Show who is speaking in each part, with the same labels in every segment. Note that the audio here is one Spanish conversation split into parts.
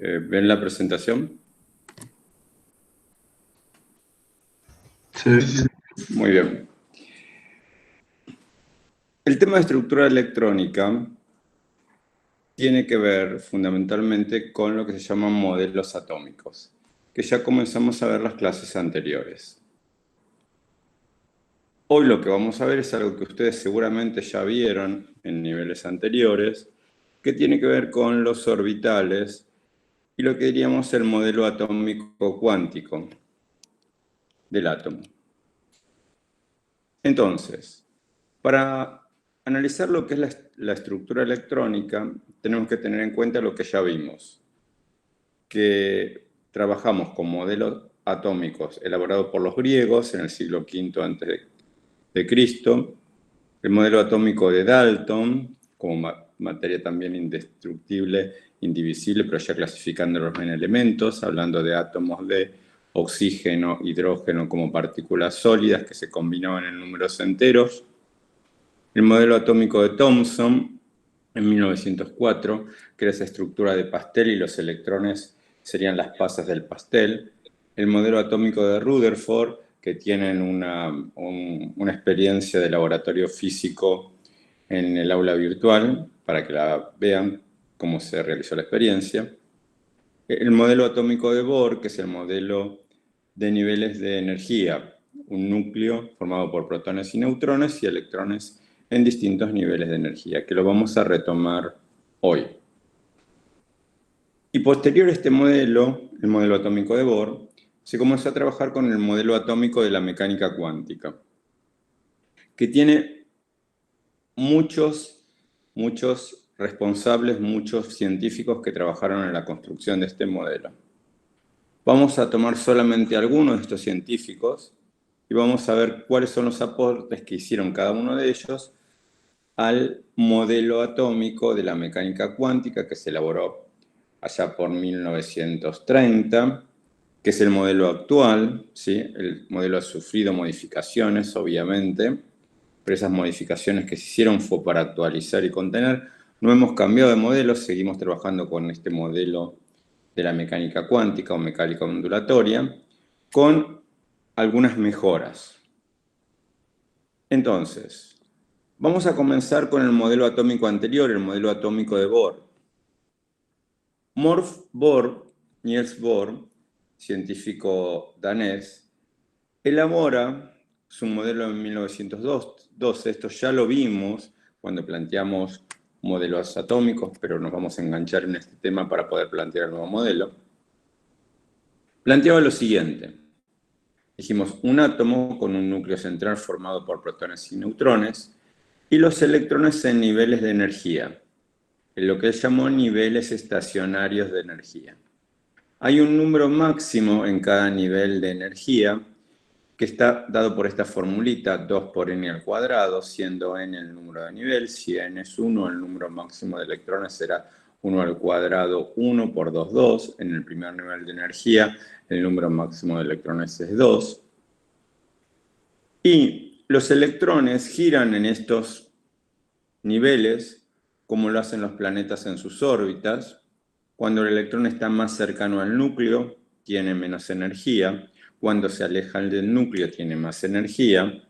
Speaker 1: ¿Ven la presentación?
Speaker 2: Sí.
Speaker 1: Muy bien. El tema de estructura electrónica tiene que ver fundamentalmente con lo que se llaman modelos atómicos, que ya comenzamos a ver las clases anteriores. Hoy lo que vamos a ver es algo que ustedes seguramente ya vieron en niveles anteriores, que tiene que ver con los orbitales y lo que diríamos el modelo atómico cuántico del átomo. Entonces, para analizar lo que es la estructura electrónica, tenemos que tener en cuenta lo que ya vimos, que trabajamos con modelos atómicos elaborados por los griegos en el siglo V a.C., el modelo atómico de Dalton, como materia también indestructible, indivisible, pero ya clasificándolos en elementos, hablando de átomos de oxígeno, hidrógeno como partículas sólidas que se combinaban en números enteros. El modelo atómico de Thomson, en 1904, que era esa estructura de pastel y los electrones serían las pasas del pastel. El modelo atómico de Rutherford, que tienen una experiencia de laboratorio físico en el aula virtual, para que la vean cómo se realizó la experiencia. El modelo atómico de Bohr, que es el modelo de niveles de energía, un núcleo formado por protones y neutrones y electrones en distintos niveles de energía, que lo vamos a retomar hoy. Y posterior a este modelo, el modelo atómico de Bohr, se comenzó a trabajar con el modelo atómico de la mecánica cuántica, que tiene muchos responsables, muchos científicos que trabajaron en la construcción de este modelo. Vamos a tomar solamente algunos de estos científicos y vamos a ver cuáles son los aportes que hicieron cada uno de ellos al modelo atómico de la mecánica cuántica que se elaboró allá por 1930, que es el modelo actual, ¿sí? El modelo ha sufrido modificaciones, obviamente, pero esas modificaciones que se hicieron fue para actualizar y contener. No hemos cambiado de modelo, seguimos trabajando con este modelo de la mecánica cuántica o mecánica ondulatoria, con algunas mejoras. Entonces, vamos a comenzar con el modelo atómico anterior, el modelo atómico de Bohr. Niels Bohr, científico danés, elabora su modelo en 1912. Esto ya lo vimos cuando planteamos modelos atómicos, pero nos vamos a enganchar en este tema para poder plantear el nuevo modelo. Planteaba lo siguiente. Dijimos un átomo con un núcleo central formado por protones y neutrones y los electrones en niveles de energía, en lo que él llamó niveles estacionarios de energía. Hay un número máximo en cada nivel de energía que está dado por esta formulita, 2 por n al cuadrado, siendo n el número de nivel. Si n es 1, el número máximo de electrones será 1 al cuadrado, 1 por 2, 2. En el primer nivel de energía, el número máximo de electrones es 2. Y los electrones giran en estos niveles, como lo hacen los planetas en sus órbitas. Cuando el electrón está más cercano al núcleo, tiene menos energía. Cuando se alejan del núcleo, tiene más energía.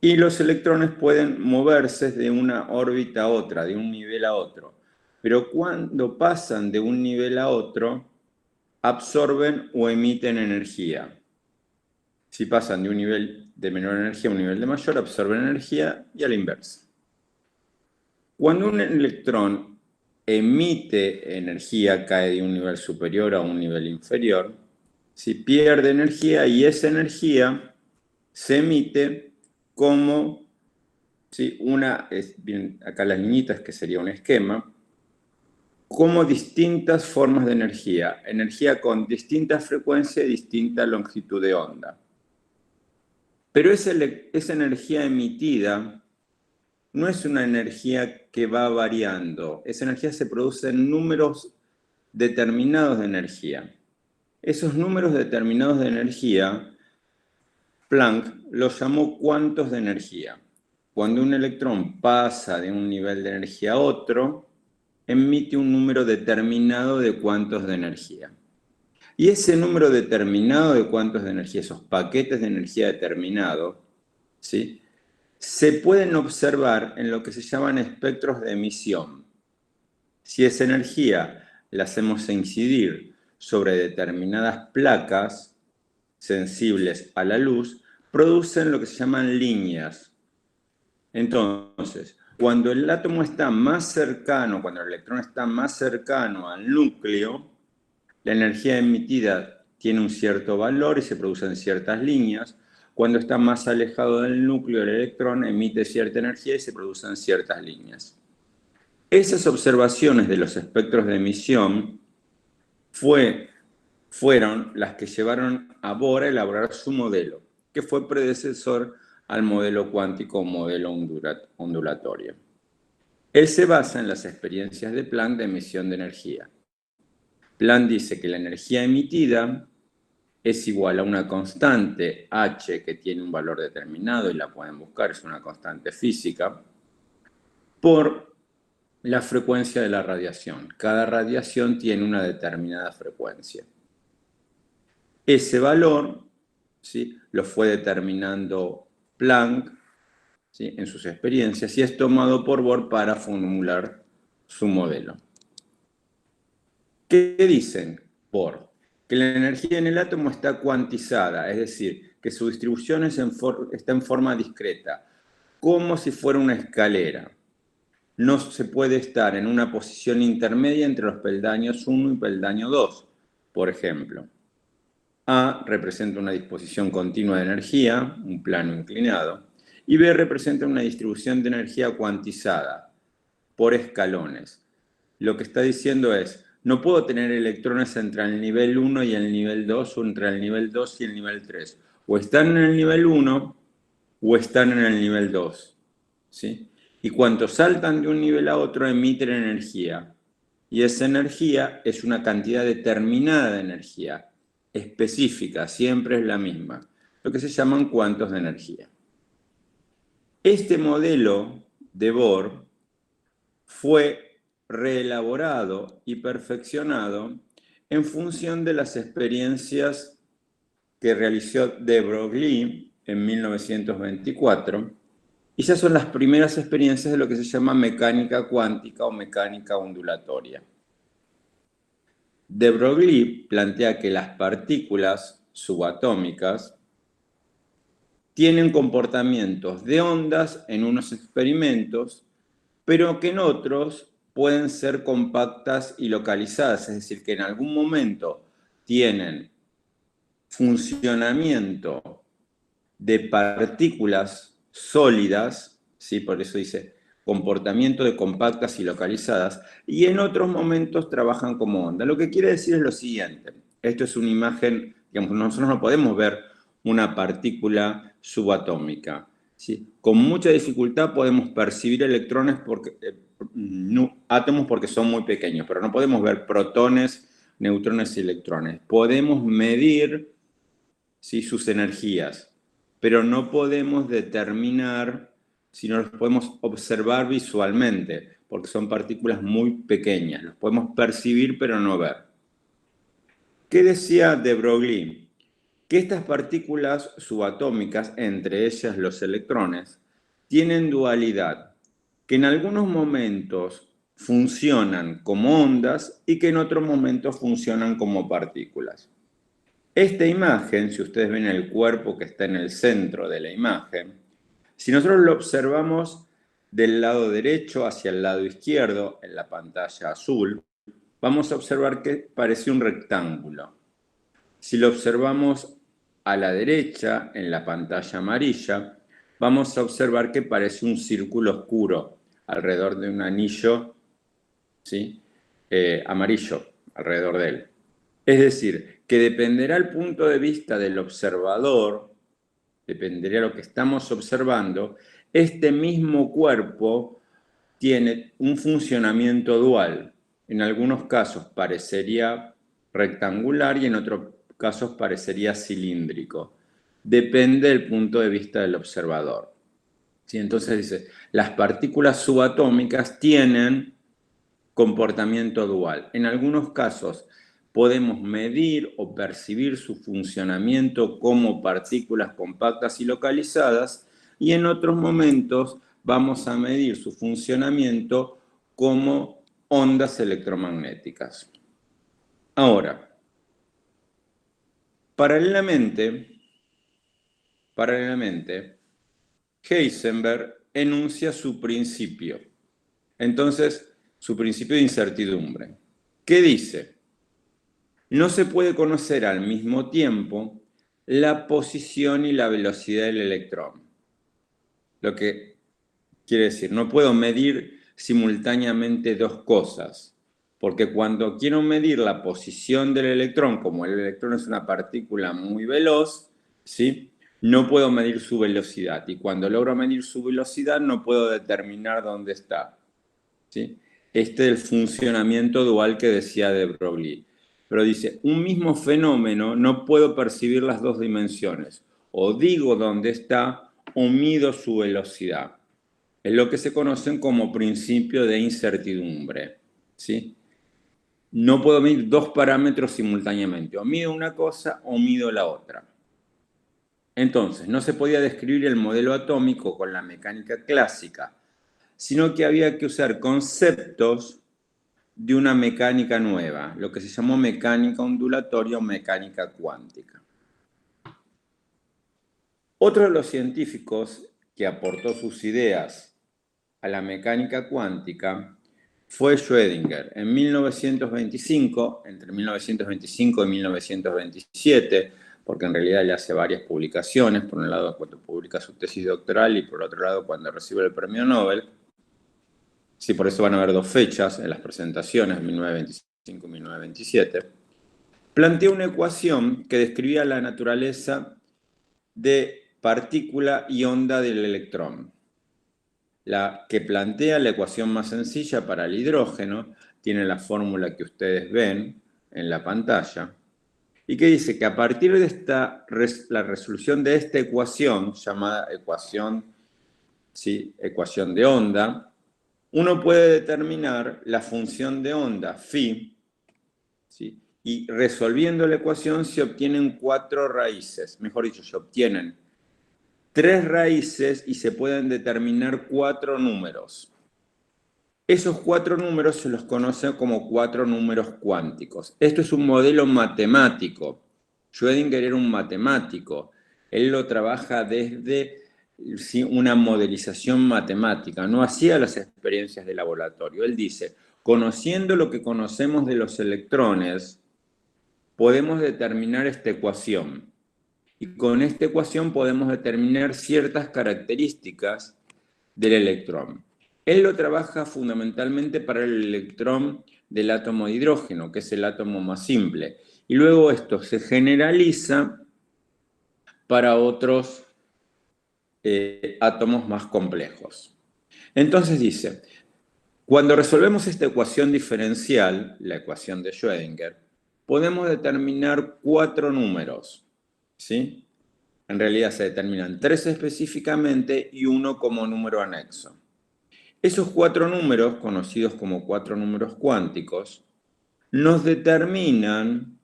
Speaker 1: Y los electrones pueden moverse de una órbita a otra, de un nivel a otro. Pero cuando pasan de un nivel a otro, absorben o emiten energía. Si pasan de un nivel de menor energía a un nivel de mayor, absorben energía y a la inversa. Cuando un electrón emite energía, cae de un nivel superior a un nivel inferior, si pierde energía y esa energía se emite como acá las niñitas, que sería un esquema, como distintas formas de energía. Energía con distinta frecuencia y distinta longitud de onda. Pero esa energía emitida no es una energía que va variando. Esa energía se produce en números determinados de energía. Esos números determinados de energía, Planck los llamó cuantos de energía. Cuando un electrón pasa de un nivel de energía a otro, emite un número determinado de cuantos de energía. Y ese número determinado de cuantos de energía, esos paquetes de energía determinados, ¿sí?, se pueden observar en lo que se llaman espectros de emisión. Si esa energía la hacemos incidir sobre determinadas placas sensibles a la luz, producen lo que se llaman líneas. Entonces, cuando el átomo está más cercano, cuando el electrón está más cercano al núcleo, la energía emitida tiene un cierto valor y se producen ciertas líneas. Cuando está más alejado del núcleo, el electrón emite cierta energía y se producen ciertas líneas. Esas observaciones de los espectros de emisión fueron las que llevaron a Bohr a elaborar su modelo, que fue predecesor al modelo cuántico o modelo ondulatorio. Él se basa en las experiencias de Planck de emisión de energía. Planck dice que la energía emitida es igual a una constante H que tiene un valor determinado y la pueden buscar, es una constante física, por la frecuencia de la radiación. Cada radiación tiene una determinada frecuencia. Ese valor, ¿sí?, lo fue determinando Planck, ¿sí?, en sus experiencias y es tomado por Bohr para formular su modelo. ¿Qué dicen Bohr? Que la energía en el átomo está cuantizada, es decir, que su distribución está en forma discreta, como si fuera una escalera. No se puede estar en una posición intermedia entre los peldaños 1 y peldaño 2, por ejemplo. A representa una disposición continua de energía, un plano inclinado, y B representa una distribución de energía cuantizada, por escalones. Lo que está diciendo es, no puedo tener electrones entre el nivel 1 y el nivel 2 o entre el nivel 2 y el nivel 3. O están en el nivel 1 o están en el nivel 2. ¿Sí? Y cuando saltan de un nivel a otro emiten energía. Y esa energía es una cantidad determinada de energía, específica, siempre es la misma. Lo que se llaman cuantos de energía. Este modelo de Bohr fue reelaborado y perfeccionado en función de las experiencias que realizó de Broglie en 1924, y esas son las primeras experiencias de lo que se llama mecánica cuántica o mecánica ondulatoria. De Broglie plantea que las partículas subatómicas tienen comportamientos de ondas en unos experimentos, pero que en otros pueden ser compactas y localizadas, es decir, que en algún momento tienen funcionamiento de partículas sólidas, ¿sí?, por eso dice comportamiento de compactas y localizadas, y en otros momentos trabajan como onda. Lo que quiere decir es lo siguiente, esto es una imagen, digamos, nosotros no podemos ver una partícula subatómica, ¿sí? Con mucha dificultad podemos percibir electrones, átomos porque son muy pequeños, pero no podemos ver protones, neutrones y electrones. Podemos medir, ¿sí?, sus energías, pero no podemos determinar, si no los podemos observar visualmente, porque son partículas muy pequeñas. Los podemos percibir, pero no ver. ¿Qué decía de Broglie? Que estas partículas subatómicas, entre ellas los electrones, tienen dualidad, que en algunos momentos funcionan como ondas y que en otros momentos funcionan como partículas. Esta imagen, si ustedes ven el cuerpo que está en el centro de la imagen, si nosotros lo observamos del lado derecho hacia el lado izquierdo, en la pantalla azul, vamos a observar que parece un rectángulo. Si lo observamos a la derecha, en la pantalla amarilla, vamos a observar que parece un círculo oscuro alrededor de un anillo, ¿sí?, amarillo alrededor de él. Es decir, que dependerá el punto de vista del observador, dependería de lo que estamos observando, este mismo cuerpo tiene un funcionamiento dual. En algunos casos parecería rectangular y en otros casos parecería cilíndrico. Depende del punto de vista del observador. ¿Sí? Entonces dice, las partículas subatómicas tienen comportamiento dual. En algunos casos podemos medir o percibir su funcionamiento como partículas compactas y localizadas, y en otros momentos vamos a medir su funcionamiento como ondas electromagnéticas. Ahora, paralelamente, Heisenberg enuncia su principio. Entonces, su principio de incertidumbre. ¿Qué dice? No se puede conocer al mismo tiempo la posición y la velocidad del electrón. Lo que quiere decir, no puedo medir simultáneamente dos cosas, porque cuando quiero medir la posición del electrón, como el electrón es una partícula muy veloz, ¿sí?, no puedo medir su velocidad, y cuando logro medir su velocidad no puedo determinar dónde está, ¿sí? Este es el funcionamiento dual que decía de Broglie. Pero dice, un mismo fenómeno no puedo percibir las dos dimensiones. O digo dónde está o mido su velocidad. Es lo que se conocen como principio de incertidumbre, ¿sí? No puedo medir dos parámetros simultáneamente. O mido una cosa o mido la otra. Entonces, no se podía describir el modelo atómico con la mecánica clásica, sino que había que usar conceptos de una mecánica nueva, lo que se llamó mecánica ondulatoria o mecánica cuántica. Otro de los científicos que aportó sus ideas a la mecánica cuántica fue Schrödinger. En 1925, entre 1925 y 1927, porque en realidad él hace varias publicaciones, por un lado cuando publica su tesis doctoral y por otro lado cuando recibe el premio Nobel. Sí, por eso van a haber dos fechas en las presentaciones, 1925 y 1927. Planteó una ecuación que describía la naturaleza de partícula y onda del electrón. La que plantea la ecuación más sencilla para el hidrógeno tiene la fórmula que ustedes ven en la pantalla, y que dice que a partir de la resolución de esta ecuación, llamada ecuación de onda, uno puede determinar la función de onda phi, ¿sí?, y resolviendo la ecuación se obtienen 4 raíces, mejor dicho, se obtienen 3 raíces y se pueden determinar 4 números. Esos 4 números se los conoce como 4 números cuánticos. Esto es un modelo matemático. Schrödinger era un matemático. Él lo trabaja desde una modelización matemática. No hacía las experiencias de laboratorio. Él dice, conociendo lo que conocemos de los electrones, podemos determinar esta ecuación. Y con esta ecuación podemos determinar ciertas características del electrón. Él lo trabaja fundamentalmente para el electrón del átomo de hidrógeno, que es el átomo más simple. Y luego esto se generaliza para otros átomos más complejos. Entonces dice, cuando resolvemos esta ecuación diferencial, la ecuación de Schrödinger, podemos determinar 4 números, ¿sí? En realidad se determinan 3 específicamente y 1 como número anexo. Esos 4 números, conocidos como 4 números cuánticos, nos determinan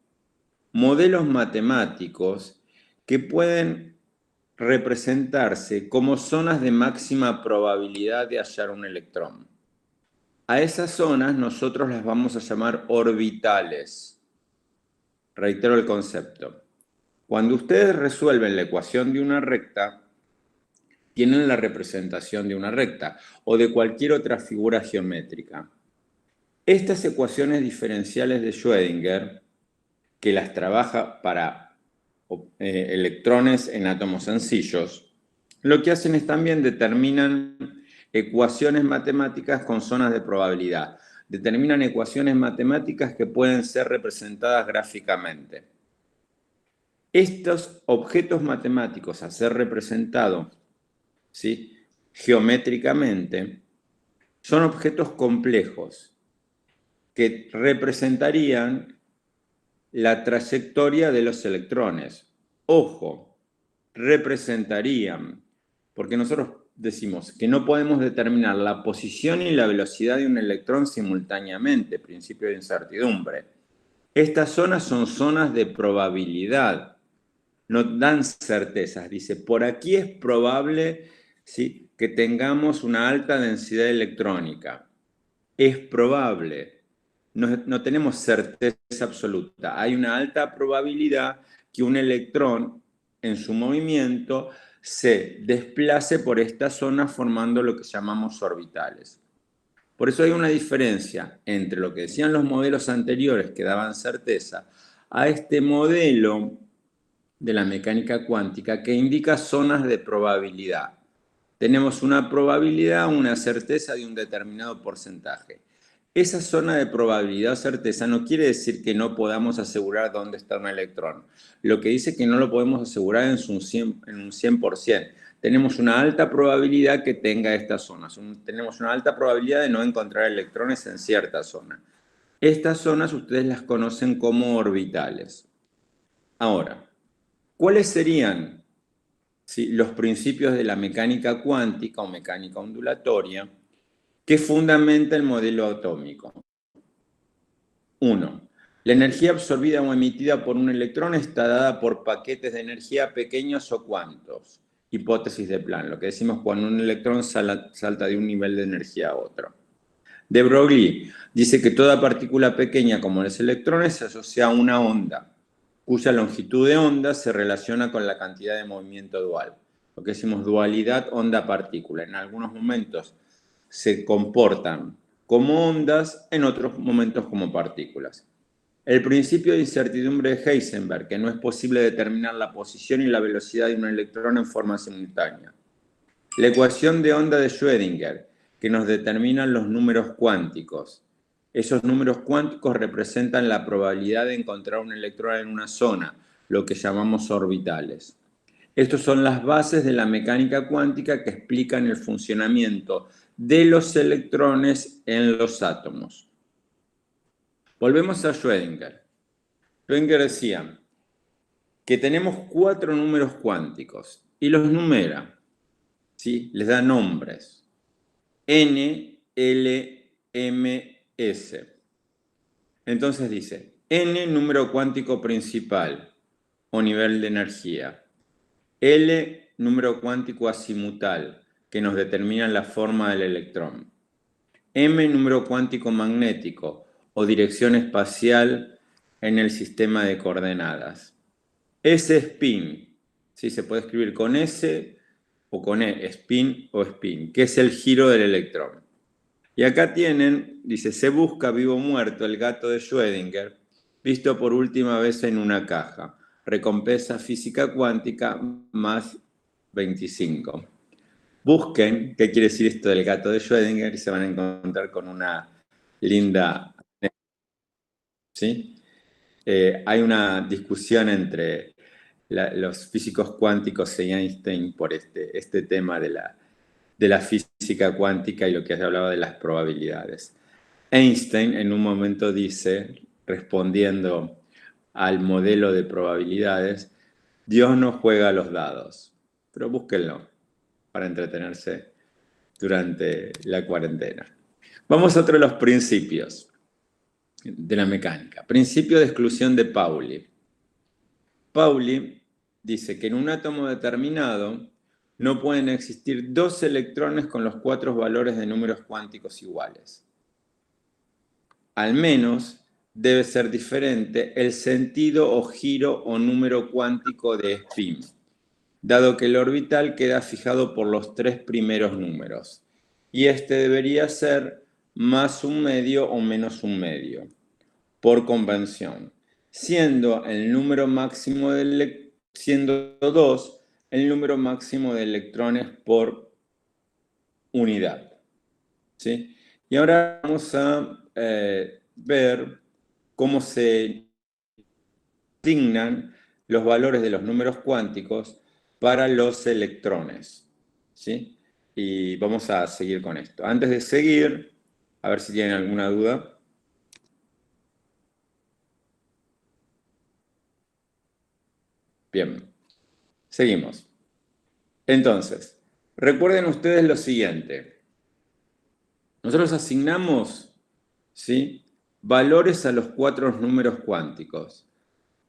Speaker 1: modelos matemáticos que pueden representarse como zonas de máxima probabilidad de hallar un electrón. A esas zonas nosotros las vamos a llamar orbitales. Reitero el concepto. Cuando ustedes resuelven la ecuación de una recta, tienen la representación de una recta o de cualquier otra figura geométrica. Estas ecuaciones diferenciales de Schrödinger, que las trabaja para electrones en átomos sencillos, lo que hacen es también determinan ecuaciones matemáticas con zonas de probabilidad. Determinan ecuaciones matemáticas que pueden ser representadas gráficamente. Estos objetos matemáticos a ser representados, ¿sí?, geométricamente, son objetos complejos que representarían la trayectoria de los electrones. Ojo, representarían, porque nosotros decimos que no podemos determinar la posición y la velocidad de un electrón simultáneamente, principio de incertidumbre. Estas zonas son zonas de probabilidad, no dan certezas. Dice, por aquí es probable, ¿sí?, que tengamos una alta densidad electrónica. Es probable, no tenemos certeza absoluta. Hay una alta probabilidad que un electrón en su movimiento se desplace por esta zona formando lo que llamamos orbitales. Por eso hay una diferencia entre lo que decían los modelos anteriores que daban certeza a este modelo de la mecánica cuántica que indica zonas de probabilidad. Tenemos una probabilidad, una certeza de un determinado porcentaje. Esa zona de probabilidad o certeza no quiere decir que no podamos asegurar dónde está un electrón. Lo que dice que no lo podemos asegurar en un 100%. Tenemos una alta probabilidad que tenga estas zonas. Tenemos una alta probabilidad de no encontrar electrones en cierta zona. Estas zonas ustedes las conocen como orbitales. Ahora, ¿cuáles serían, sí, los principios de la mecánica cuántica o mecánica ondulatoria que fundamenta el modelo atómico? 1. La energía absorbida o emitida por un electrón está dada por paquetes de energía pequeños o cuantos. Hipótesis de Planck, lo que decimos cuando un electrón salta de un nivel de energía a otro. De Broglie dice que toda partícula pequeña como los electrones se asocia a una onda, cuya longitud de onda se relaciona con la cantidad de movimiento dual. Lo que decimos dualidad onda-partícula. En algunos momentos se comportan como ondas, en otros momentos como partículas. El principio de incertidumbre de Heisenberg, que no es posible determinar la posición y la velocidad de un electrón en forma simultánea. La ecuación de onda de Schrödinger, que nos determinan los números cuánticos. Esos números cuánticos representan la probabilidad de encontrar un electrón en una zona, lo que llamamos orbitales. Estas son las bases de la mecánica cuántica que explican el funcionamiento de los electrones en los átomos. Volvemos a Schrödinger. Schrödinger decía que tenemos 4 números cuánticos y los numera, ¿sí? Les da nombres. N, L, M, S. Entonces dice, N, número cuántico principal o nivel de energía. L, número cuántico azimutal, que nos determina la forma del electrón. M, número cuántico magnético o dirección espacial en el sistema de coordenadas. S, spin, ¿sí? Se puede escribir con S o con E, spin o spin, que es el giro del electrón. Y acá tienen, dice, se busca vivo o muerto el gato de Schrödinger, visto por última vez en una caja. Recompensa física cuántica más 25. Busquen qué quiere decir esto del gato de Schrödinger y se van a encontrar con una linda... ¿Sí? Hay una discusión entre los físicos cuánticos y Einstein por este tema de la física cuántica y lo que has hablado de las probabilidades. Einstein en un momento dice, respondiendo al modelo de probabilidades, Dios no juega a los dados, pero búsquenlo para entretenerse durante la cuarentena. Vamos a otro de los principios de la mecánica. Principio de exclusión de Pauli. Pauli dice que en un átomo determinado no pueden existir 2 electrones con los 4 valores de números cuánticos iguales. Al menos debe ser diferente el sentido o giro o número cuántico de spin, dado que el orbital queda fijado por los 3 primeros números. Y este debería ser más un medio o menos un medio, por convención, siendo el número máximo siendo 2 el número máximo de electrones por unidad. ¿Sí? Y ahora vamos a ver cómo se asignan los valores de los números cuánticos para los electrones. ¿Sí? Y vamos a seguir con esto. Antes de seguir, a ver si tienen alguna duda. Bien, seguimos. Entonces, Recuerden ustedes lo siguiente. Nosotros asignamos, ¿sí?, valores a los 4 números cuánticos.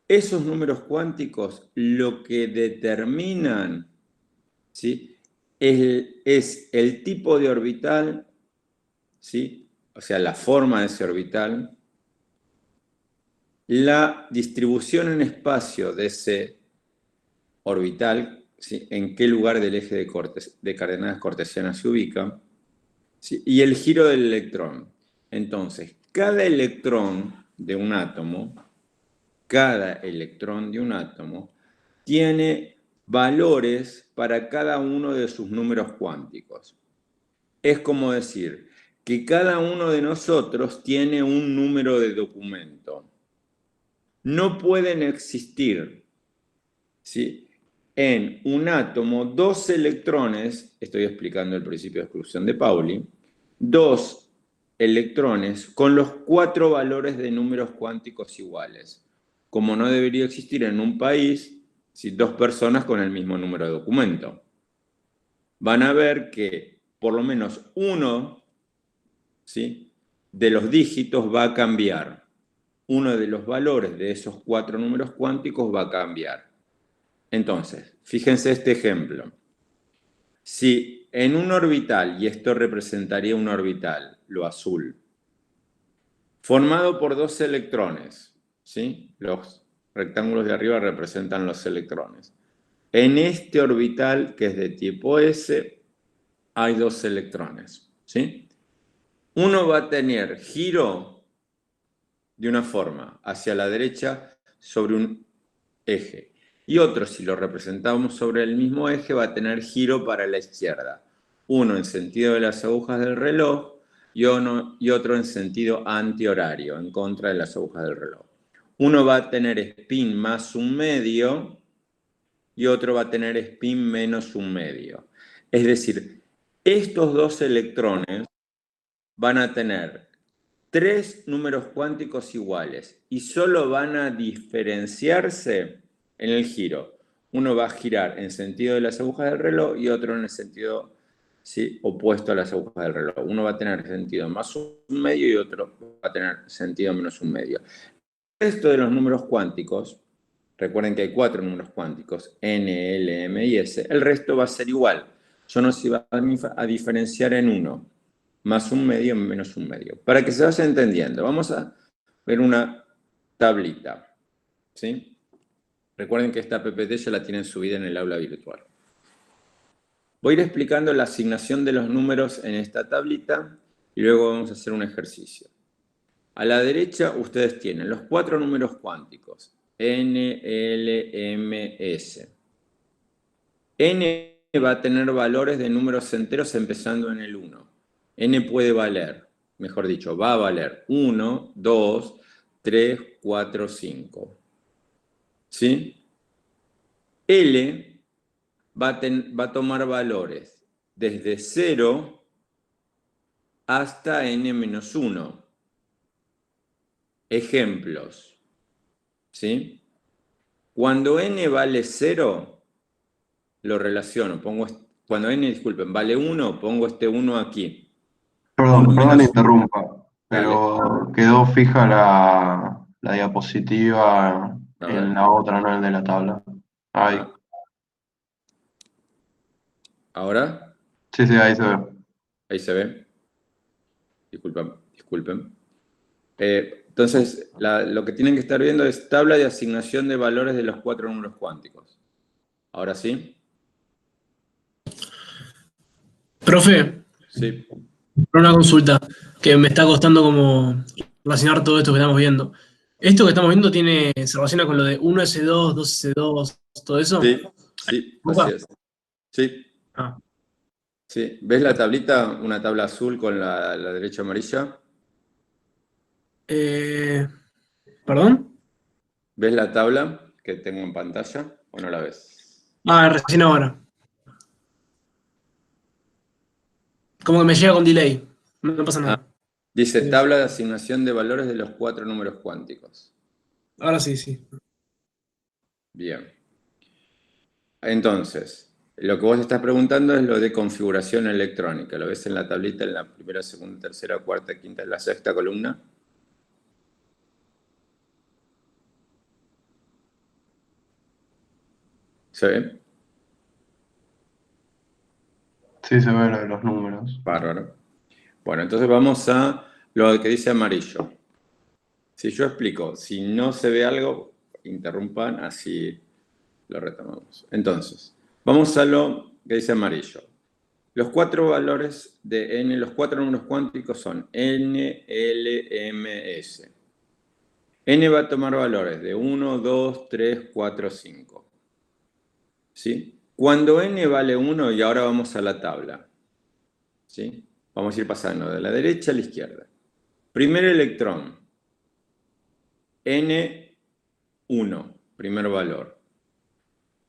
Speaker 1: Esos números cuánticos lo que determinan, ¿sí?, es el tipo de orbital, ¿sí?, o sea, la forma de ese orbital, la distribución en espacio de ese orbital, ¿sí?, en qué lugar del eje de coordenadas cartesianas se ubica, ¿sí?, y el giro del electrón. Entonces, cada electrón de un átomo tiene valores para cada uno de sus números cuánticos. Es como decir que cada uno de nosotros tiene un número de documento. No pueden existir, ¿sí?, en un átomo dos electrones, estoy explicando el principio de exclusión de Pauli, dos electrones con los 4 valores de números cuánticos iguales, como no debería existir en un país, ¿sí?, dos personas con el mismo número de documento. Van a ver que por lo menos uno, ¿sí?, de los dígitos va a cambiar. Uno de los valores de esos 4 números cuánticos va a cambiar. Entonces, fíjense este ejemplo. Si en un orbital, y esto representaría un orbital, lo azul, formado por 2 electrones, ¿sí?, los rectángulos de arriba representan los electrones. En este orbital, que es de tipo S, hay 2 electrones, ¿sí? Uno va a tener giro de una forma, hacia la derecha, sobre un eje. Y otro, si lo representamos sobre el mismo eje, va a tener giro para la izquierda. Uno en sentido de las agujas del reloj y otro en sentido antihorario, en contra de las agujas del reloj. Uno va a tener spin más un medio y otro va a tener spin menos un medio. Es decir, estos dos electrones van a tener 3 números cuánticos iguales y solo van a diferenciarse en el giro. Uno va a girar en sentido de las agujas del reloj y otro en el sentido, ¿sí?, opuesto a las agujas del reloj. Uno va a tener sentido más un medio y otro va a tener sentido menos un medio. El resto de los números cuánticos, recuerden que hay 4 números cuánticos, N, L, M y S, el resto va a ser igual. Solo se va a diferenciar en uno, más un medio, menos un medio. Para que se vaya entendiendo, vamos a ver una tablita, ¿sí? Recuerden que esta PPT ya la tienen subida en el aula virtual. Voy a ir explicando la asignación de los números en esta tablita y luego vamos a hacer un ejercicio. A la derecha ustedes tienen los 4 números cuánticos, N, L, M, S. N va a tener valores de números enteros empezando en el 1. N puede valer, mejor dicho, va a valer 1, 2, 3, 4, 5. ¿Sí? L va a tomar valores desde 0 hasta n-1. Ejemplos. ¿Sí? Cuando n vale 0, lo relaciono. Cuando n, disculpen, vale 1, pongo este 1 aquí.
Speaker 2: Perdón,
Speaker 1: 1
Speaker 2: perdón le
Speaker 1: menos...
Speaker 2: interrumpa,
Speaker 1: Dale.
Speaker 2: pero quedó fija la diapositiva
Speaker 1: A
Speaker 2: en
Speaker 1: ver.
Speaker 2: la otra, no en el de la tabla. Ahí.
Speaker 1: Ah, ¿ahora?
Speaker 2: Sí, sí, ahí se ve.
Speaker 1: Ahí se ve. Disculpen. Entonces, lo que tienen que estar viendo es tabla de asignación de valores de los 4 números cuánticos. ¿Ahora sí?
Speaker 3: Profe,
Speaker 1: Sí.
Speaker 3: una consulta que me está costando como relacionar todo esto que estamos viendo. ¿Esto que estamos viendo se relaciona con lo de 1S2, 2S2, todo eso?
Speaker 1: Sí, así
Speaker 3: ¿Ocupa?
Speaker 1: es. Sí,
Speaker 3: Ah.
Speaker 1: sí. ¿Ves la tablita? Una tabla azul con la derecha amarilla.
Speaker 3: Eh, ¿Perdón?
Speaker 1: ¿Ves la tabla que tengo en pantalla o no la ves?
Speaker 3: Ah, recién ahora. Como que me llega con delay. No pasa
Speaker 1: Ah,
Speaker 3: nada.
Speaker 1: dice
Speaker 3: Sí, sí.
Speaker 1: tabla de asignación de valores de los 4 números cuánticos.
Speaker 3: Ahora sí, sí.
Speaker 1: Bien. Entonces, Lo que vos estás preguntando es lo de configuración electrónica. ¿Lo ves en la tablita en la primera, segunda, tercera, cuarta, quinta, la sexta columna? ¿Se ve?
Speaker 2: Sí, se ve lo de los números.
Speaker 1: Bárbaro. Bueno, entonces vamos a lo que dice amarillo. Si yo explico, si no se ve algo, interrumpan, así lo retomamos. Entonces, vamos a lo que dice amarillo. Los 4 valores de n, los 4 números cuánticos son n, l, m, s. N va a tomar valores de 1, 2, 3, 4, 5. ¿Sí? Cuando n vale 1, y ahora vamos a la tabla, ¿sí? Vamos a ir pasando de la derecha a la izquierda. Primer electrón, N1, primer valor.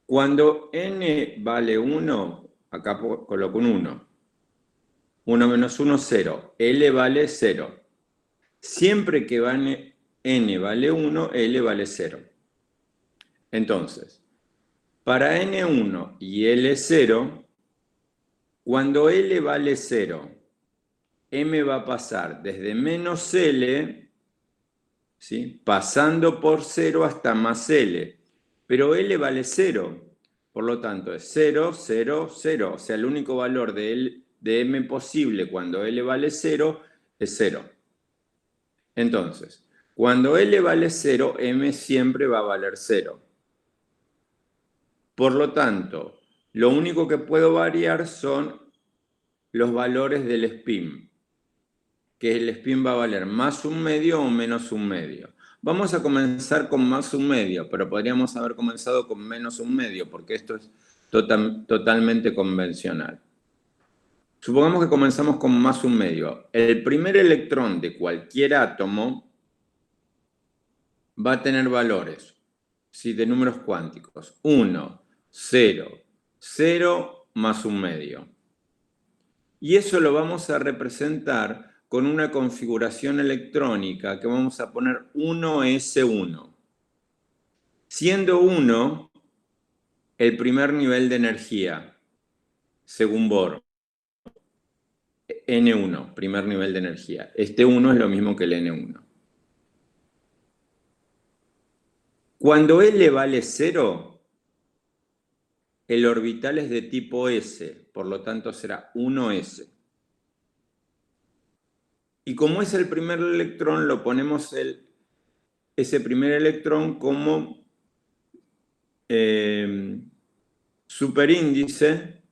Speaker 1: Cuando n vale 1, acá coloco un 1. 1 menos 1, 0. L vale 0. Siempre que n vale 1, L vale 0. Entonces, para N1 y L0, cuando L vale 0, M va a pasar desde menos L, ¿sí?, pasando por 0 hasta más L. Pero L vale 0. Por lo tanto, es 0, 0, 0. O sea, el único valor de M posible cuando L vale 0 es 0. Entonces, cuando L vale 0, M siempre va a valer 0. Por lo tanto, lo único que puedo variar son los valores del spin, que el spin va a valer más un medio o menos un medio. Vamos a comenzar con más un medio, pero podríamos haber comenzado con menos un medio, porque esto es totalmente convencional. Supongamos que comenzamos con más un medio. El primer electrón de cualquier átomo va a tener valores, ¿sí?, de números cuánticos. 1, 0, 0 más un medio. Y eso lo vamos a representar con una configuración electrónica que vamos a poner 1S1. Siendo 1 el primer nivel de energía, según Bohr. N1, primer nivel de energía. Este 1 es lo mismo que el N1. Cuando L vale 0, el orbital es de tipo S, por lo tanto será 1S. Y como es el primer electrón, lo ponemos ese primer electrón como superíndice,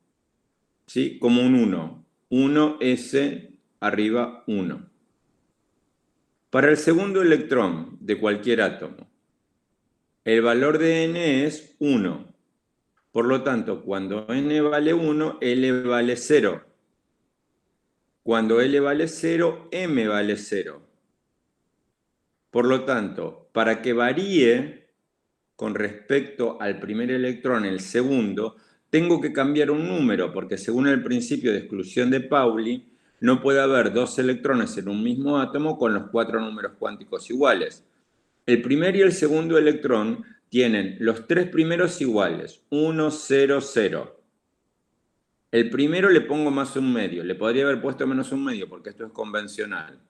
Speaker 1: ¿sí?, como un 1. 1S arriba 1. Para el segundo electrón de cualquier átomo, el valor de n es 1. Por lo tanto, cuando n vale 1, L vale 0. Cuando L vale 0, M vale 0. Por lo tanto, para que varíe con respecto al primer electrón, el segundo, tengo que cambiar un número, porque según el principio de exclusión de Pauli, no puede haber 2 electrones en un mismo átomo con los 4 números cuánticos iguales. El primer y el segundo electrón tienen los 3 primeros iguales, 1, 0, 0. El primero le pongo más un medio, le podría haber puesto menos un medio porque esto es convencional.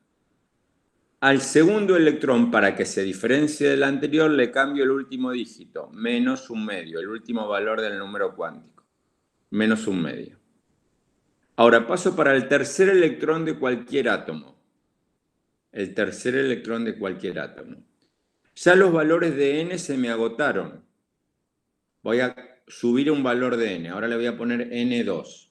Speaker 1: Al segundo electrón, para que se diferencie del anterior, le cambio el último dígito, menos un medio, el último valor del número cuántico, menos un medio. Ahora paso para el tercer electrón de cualquier átomo. El tercer electrón de cualquier átomo. Ya los valores de n se me agotaron. Voy a subir un valor de n. Ahora le voy a poner n2.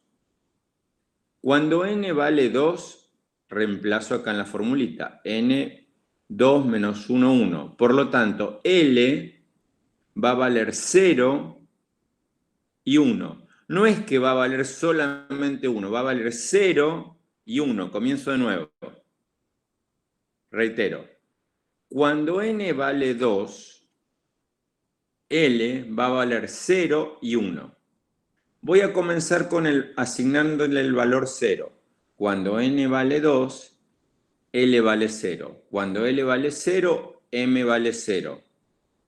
Speaker 1: Cuando n vale 2, reemplazo acá en la formulita. n2 menos 1, 1. Por lo tanto, L va a valer 0 y 1. No es que va a valer solamente 1, va a valer 0 y 1. Comienzo de nuevo. Reitero. Cuando n vale 2, L va a valer 0 y 1. Voy a comenzar con asignándole el valor 0. Cuando n vale 2, L vale 0. Cuando L vale 0, M vale 0.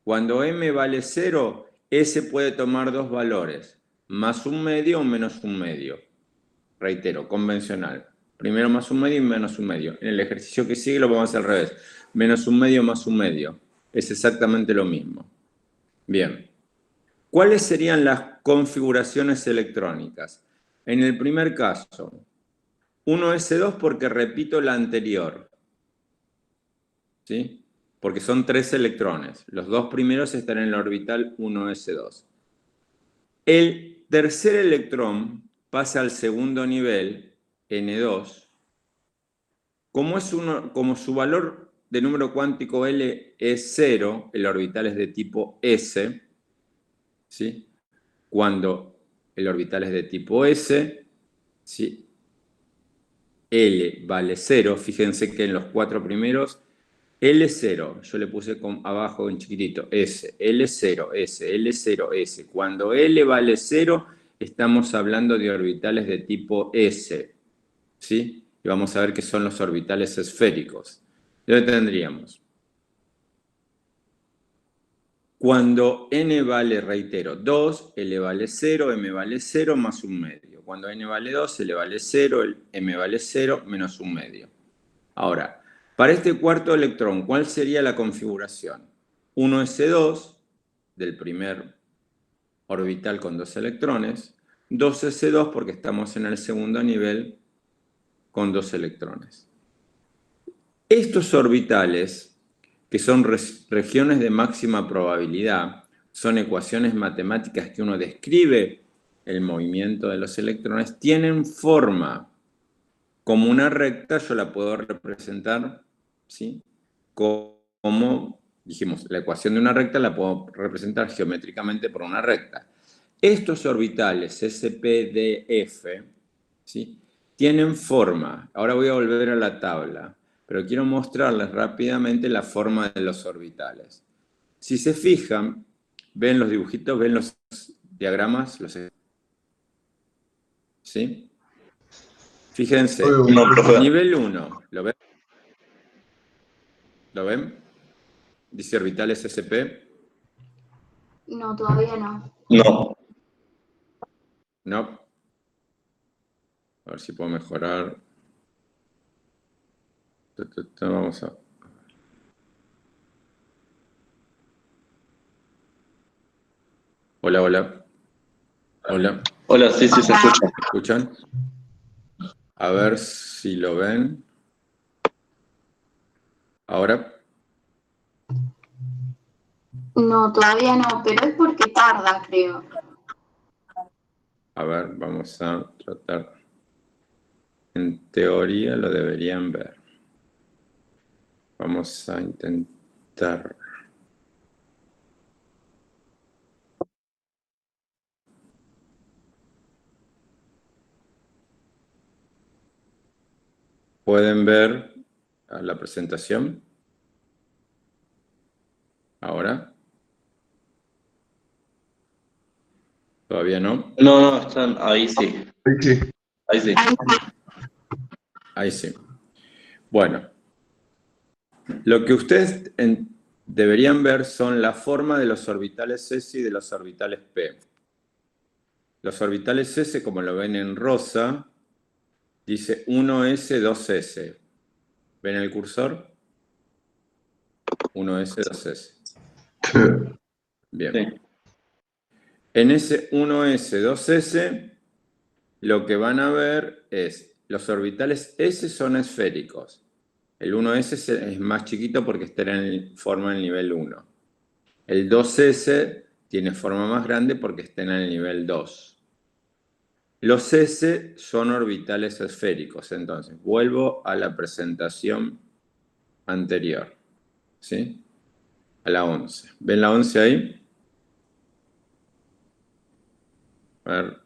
Speaker 1: Cuando M vale 0, S puede tomar dos valores, más un medio o menos un medio. Reitero, convencional. Primero más un medio y menos un medio. En el ejercicio que sigue lo vamos a hacer al revés. Menos un medio más un medio. Es exactamente lo mismo. Bien. ¿Cuáles serían las configuraciones electrónicas? En el primer caso, 1s2 porque repito la anterior. ¿Sí? Porque son 3 electrones. Los dos primeros están en el orbital 1s2. El tercer electrón pasa al segundo nivel, N2. Como su valor de número cuántico L es 0, el orbital es de tipo S, ¿sí? Cuando el orbital es de tipo S, ¿sí? L vale 0, fíjense que en los 4 primeros, L0, yo le puse abajo en chiquitito, S, L0, S, L0, S. Cuando L vale 0, estamos hablando de orbitales de tipo S, ¿sí? Y vamos a ver qué son los orbitales esféricos. Lo tendríamos. Cuando n vale, reitero, 2, L vale 0, M vale 0, más un medio. Cuando n vale 2, L vale 0, M vale 0, menos un medio. Ahora, para este cuarto electrón, ¿cuál sería la configuración? 1s2, del primer orbital con 2 electrones, 2s2 porque estamos en el segundo nivel con 2 electrones. Estos orbitales, que son regiones de máxima probabilidad, son ecuaciones matemáticas que uno describe el movimiento de los electrones, tienen forma como una recta. Yo la puedo representar, ¿sí? Como dijimos, la ecuación de una recta la puedo representar geométricamente por una recta. Estos orbitales SPDF, ¿sí? Tienen forma. Ahora voy a volver a la tabla, pero quiero mostrarles rápidamente la forma de los orbitales. Si se fijan, ven los dibujitos, ven los diagramas, ¿sí? Fíjense,
Speaker 2: No, profe.
Speaker 1: nivel 1, ¿lo ven? ¿Lo ven? Dice orbitales SP.
Speaker 4: No, todavía no.
Speaker 2: No.
Speaker 1: No. A ver si puedo mejorar. Vamos a... Hola, hola. Hola.
Speaker 2: Hola, sí, sí, se escucha.
Speaker 1: ¿Me escuchan? A ver si lo ven. Ahora.
Speaker 4: No, todavía no, pero es porque tarda, creo.
Speaker 1: A ver, vamos a tratar. En teoría lo deberían ver. Vamos a intentar. ¿Pueden ver la presentación? ¿Ahora? ¿Todavía no?
Speaker 2: No, no, están ahí sí.
Speaker 5: Ahí sí.
Speaker 2: Ahí sí.
Speaker 1: Ahí sí. Bueno, lo que ustedes deberían ver son la forma de los orbitales S y de los orbitales P. Los orbitales S, como lo ven en rosa, dice 1s, 2s. ¿Ven el cursor? 1s, 2s.
Speaker 5: Sí.
Speaker 1: Bien.
Speaker 2: Sí.
Speaker 1: En ese 1s, 2s, lo que van a ver es los orbitales S son esféricos. El 1s es más chiquito porque está en forma el nivel 1. El 2s tiene forma más grande porque está en el nivel 2. Los S son orbitales esféricos. Entonces, vuelvo a la presentación anterior. ¿Sí? A la 11. ¿Ven la 11 ahí? A ver.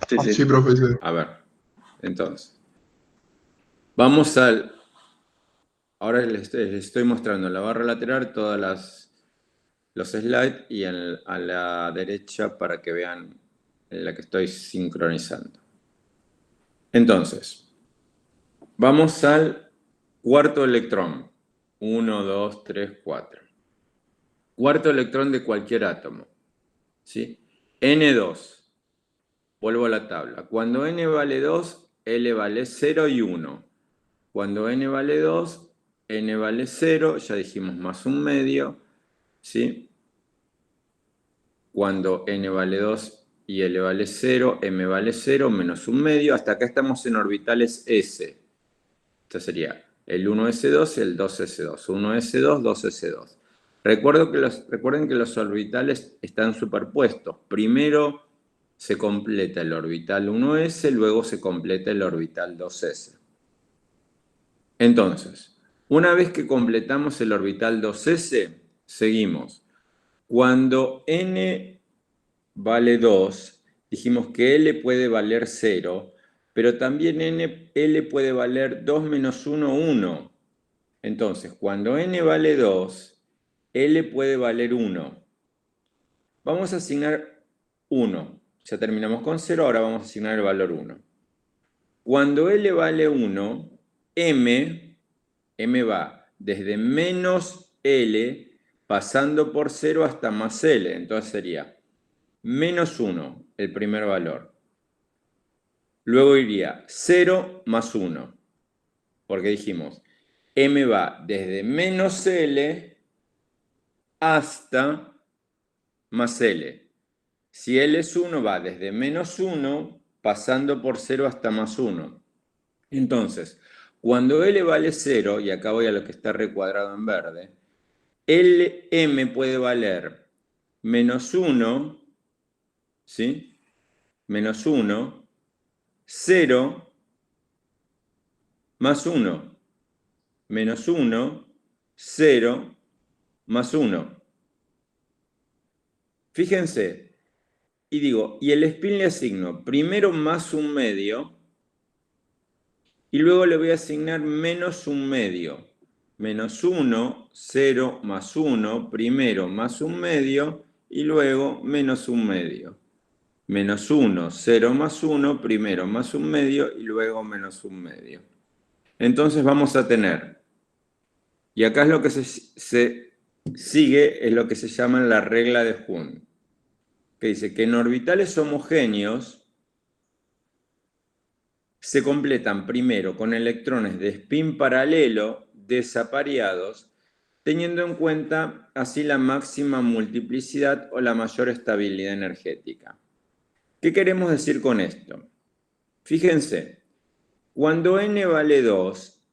Speaker 2: Sí, sí.
Speaker 5: Sí, profe, sí.
Speaker 1: A ver. Entonces. Vamos al... Ahora les estoy mostrando en la barra lateral todas los slides y a la derecha para que vean la que estoy sincronizando. Entonces, vamos al cuarto electrón. 1, 2, 3, 4. Cuarto electrón de cualquier átomo. ¿Sí? N2. vuelvo a la tabla. Cuando n vale 2, L vale 0 y 1. Cuando n vale 2, n vale 0, ya dijimos más un medio, ¿sí? Cuando n vale 2 y L vale 0, m vale 0, menos un medio. Hasta acá estamos en orbitales S. Esto sería el 1s2 y el 2s2. 1s2, 2s2. Recuerden que los orbitales están superpuestos. Primero se completa el orbital 1s, luego se completa el orbital 2s. Entonces, una vez que completamos el orbital 2s, seguimos. Cuando n vale 2, dijimos que L puede valer 0, pero también L puede valer 2 menos 1, 1. Entonces, cuando n vale 2, L puede valer 1. Vamos a asignar 1. Ya terminamos con 0, ahora vamos a asignar el valor 1. Cuando L vale 1, M va desde menos L, pasando por 0 hasta más L. Entonces sería menos 1, el primer valor. Luego iría 0 más 1, porque dijimos, M va desde menos L hasta más L. Si L es 1, va desde menos 1, pasando por 0 hasta más 1. Entonces, cuando L vale 0, y acá voy a lo que está recuadrado en verde, M puede valer menos 1, ¿sí? Menos 1, 0, más 1, menos 1, 0, más 1. Fíjense, y digo, y el spin le asigno primero más un medio, y luego le voy a asignar menos un medio. Menos 1, 0, más 1, primero más un medio, y luego menos un medio. Menos 1, 0 más 1, primero más un medio, y luego menos un medio. Entonces vamos a tener, y acá es lo que se sigue, es lo que se llama la regla de Hund, que dice que en orbitales homogéneos se completan primero con electrones de spin paralelo desapareados, teniendo en cuenta así la máxima multiplicidad o la mayor estabilidad energética. ¿Qué queremos decir con esto? Fíjense, cuando n vale 2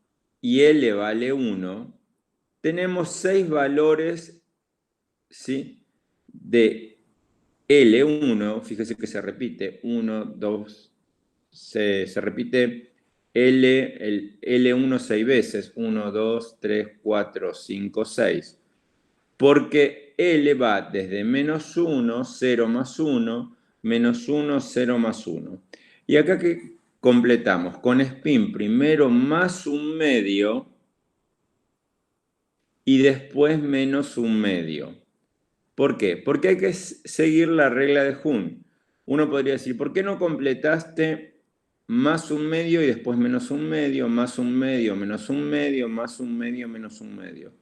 Speaker 1: y L vale 1, tenemos 6 valores, ¿sí?, de L1, fíjense que se repite, 1, 2, se repite el L1 6 veces, 1, 2, 3, 4, 5, 6, porque L va desde menos 1, 0 más 1, menos 1, 0 más 1. Y acá que completamos con spin primero más un medio y después menos un medio. ¿Por qué? Porque hay que seguir la regla de Hund. Uno podría decir, ¿por qué no completaste más un medio y después menos un medio, más un medio, menos un medio, más un medio, menos un medio?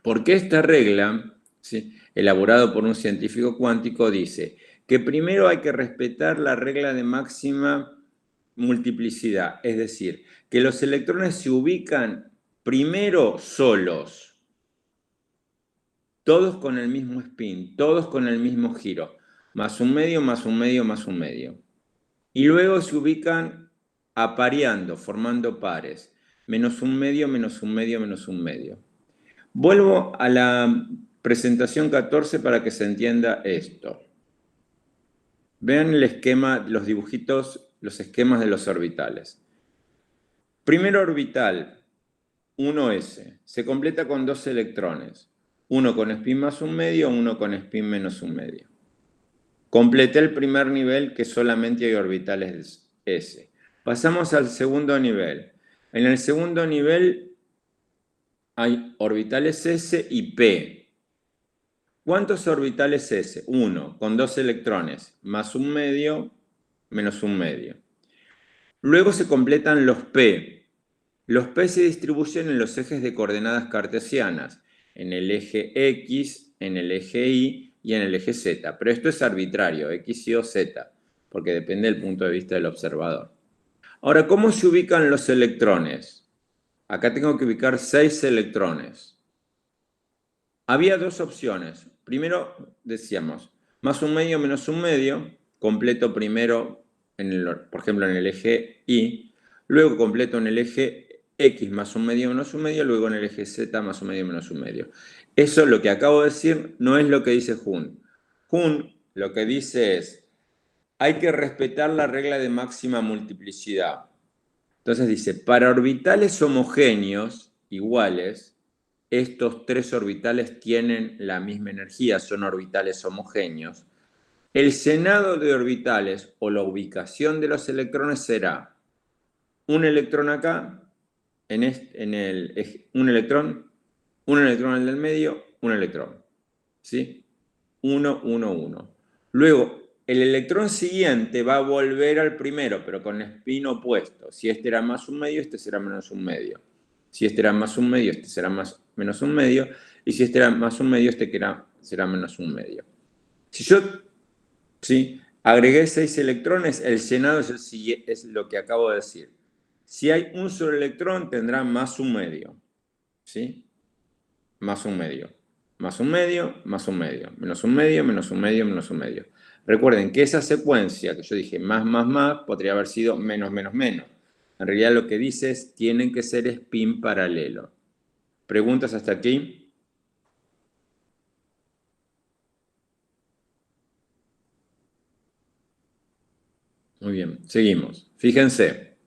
Speaker 1: Porque esta regla, ¿sí?, elaborada por un científico cuántico, dice que primero hay que respetar la regla de máxima multiplicidad, es decir, que los electrones se ubican primero solos, todos con el mismo spin, todos con el mismo giro, más un medio, más un medio, más un medio. Y luego se ubican apareando, formando pares, menos un medio, menos un medio, menos un medio. Vuelvo a la presentación 14 para que se entienda esto. Vean el esquema, los dibujitos, los esquemas de los orbitales. Primer orbital, 1s, se completa con 2 electrones. Uno con spin más un medio, uno con spin menos un medio. Completé el primer nivel, que solamente hay orbitales S. Pasamos al segundo nivel. En el segundo nivel hay orbitales S y P. ¿Cuántos orbitales S? 1, con 2 electrones, más un medio, menos un medio. Luego se completan los P. Los P se distribuyen en los ejes de coordenadas cartesianas, en el eje X, en el eje Y y en el eje Z. Pero esto es arbitrario, X, Y o Z. porque depende del punto de vista del observador. Ahora, ¿cómo se ubican los electrones? Acá tengo que ubicar 6 electrones. Había dos opciones. Primero decíamos, más un medio menos un medio, completo primero, por ejemplo, en el eje Y, luego completo en el eje X más un medio menos un medio, luego en el eje Z más un medio menos un medio. Eso, lo que acabo de decir, no es lo que dice Jun. Jun lo que dice es, hay que respetar la regla de máxima multiplicidad. Entonces dice, para orbitales homogéneos iguales, estos 3 orbitales tienen la misma energía, son orbitales homogéneos. El llenado de orbitales o la ubicación de los electrones será un electrón acá, un electrón en el del medio, un electrón. ¿Sí? 1, 1, 1. Luego, el electrón siguiente va a volver al primero, pero con spin opuesto. Si este era más un medio, este será menos un medio. Si este era más un medio, este será menos un medio. Y si este era más un medio, este será menos un medio. Si yo agregué 6 electrones, el llenado es lo que acabo de decir. Si hay un solo electrón, tendrá más un medio. ¿Sí? Más un medio. Más un medio, más un medio. Menos un medio, menos un medio, menos un medio. Recuerden que esa secuencia que yo dije más, podría haber sido menos, menos, menos. En realidad lo que dice es, tienen que ser spin paralelo. ¿Preguntas hasta aquí? Muy bien, seguimos. Fíjense.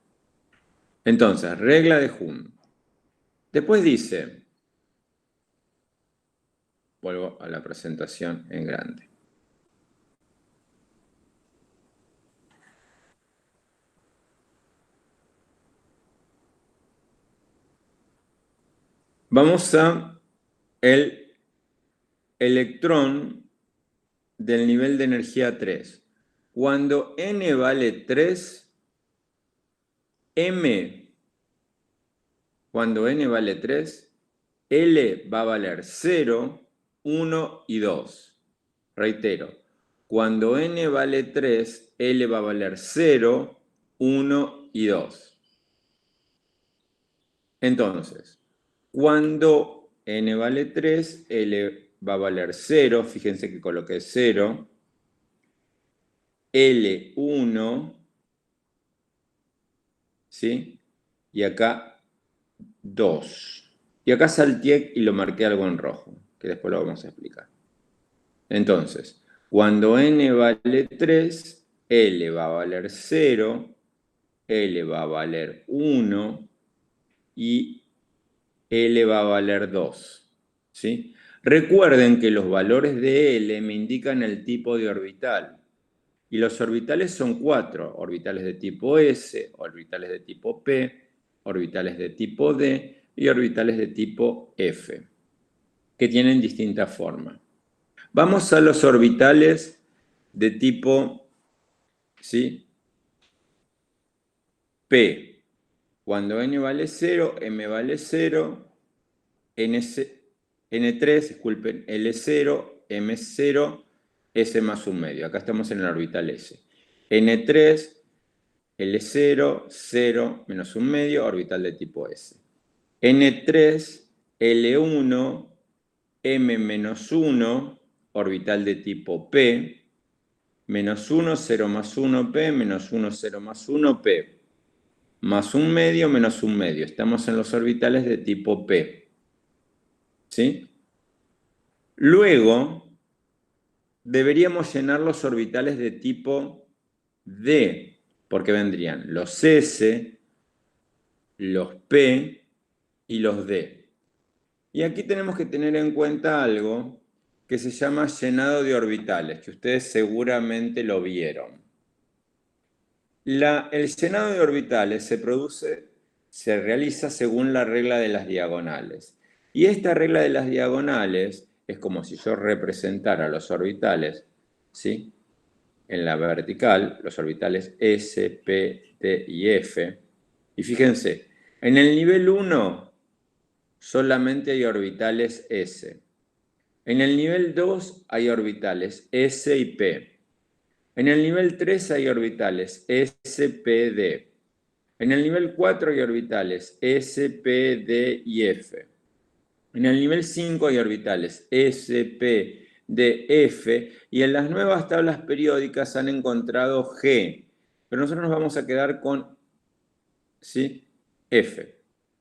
Speaker 1: Entonces, regla de Hund. Después dice, vuelvo a la presentación en grande. Vamos a el electrón del nivel de energía 3. Cuando n vale 3, cuando n vale 3, L va a valer 0, 1 y 2. Reitero, cuando n vale 3, L va a valer 0, 1 y 2. Entonces, cuando n vale 3, L va a valer 0, fíjense que coloqué 0, L1, ¿sí? Y acá 2. Y acá salteé y lo marqué algo en rojo, que después lo vamos a explicar. Entonces, cuando n vale 3, L va a valer 0, L va a valer 1 y L va a valer 2. ¿Sí? Recuerden que los valores de L me indican el tipo de orbital. Y los orbitales son 4, orbitales de tipo S, orbitales de tipo P, orbitales de tipo D y orbitales de tipo F, que tienen distinta forma. Vamos a los orbitales de tipo, ¿sí?, P. Cuando n vale 0, m vale 0, N3, disculpen, L0, M0, S más un medio. Acá estamos en el orbital S. N3, L0, 0, menos un medio, orbital de tipo S. N3, L1, M menos 1, orbital de tipo P, menos 1, 0 más 1, P, menos 1, 0 más 1, P, más un medio, menos un medio. Estamos en los orbitales de tipo P. ¿Sí? Luego, deberíamos llenar los orbitales de tipo D, porque vendrían los S, los P y los D. Y aquí tenemos que tener en cuenta algo que se llama llenado de orbitales, que ustedes seguramente lo vieron. El llenado de orbitales se realiza según la regla de las diagonales. Y esta regla de las diagonales es como si yo representara los orbitales, ¿sí?, en la vertical, los orbitales S, P, T y F. Y fíjense, en el nivel 1 solamente hay orbitales S. En el nivel 2 hay orbitales S y P. En el nivel 3 hay orbitales S, P, D. En el nivel 4 hay orbitales S, P, D y F. En el nivel 5 hay orbitales S, P, D, F. Y en las nuevas tablas periódicas han encontrado G. Pero nosotros nos vamos a quedar con, ¿sí?, F.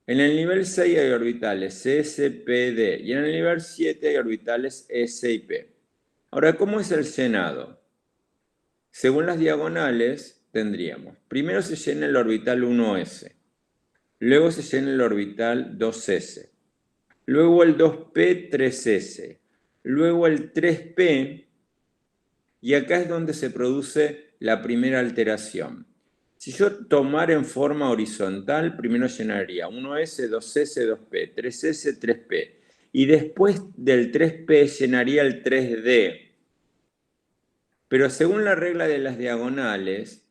Speaker 1: En el nivel 6 hay orbitales S, P, D. Y en el nivel 7 hay orbitales S y P. Ahora, ¿cómo es el llenado? Según las diagonales, tendríamos, primero se llena el orbital 1s, luego se llena el orbital 2s, luego el 2p, 3s, luego el 3p, y acá es donde se produce la primera alteración. Si yo tomara en forma horizontal, primero llenaría 1s, 2s, 2p, 3s, 3p, y después del 3p llenaría el 3d. Pero según la regla de las diagonales,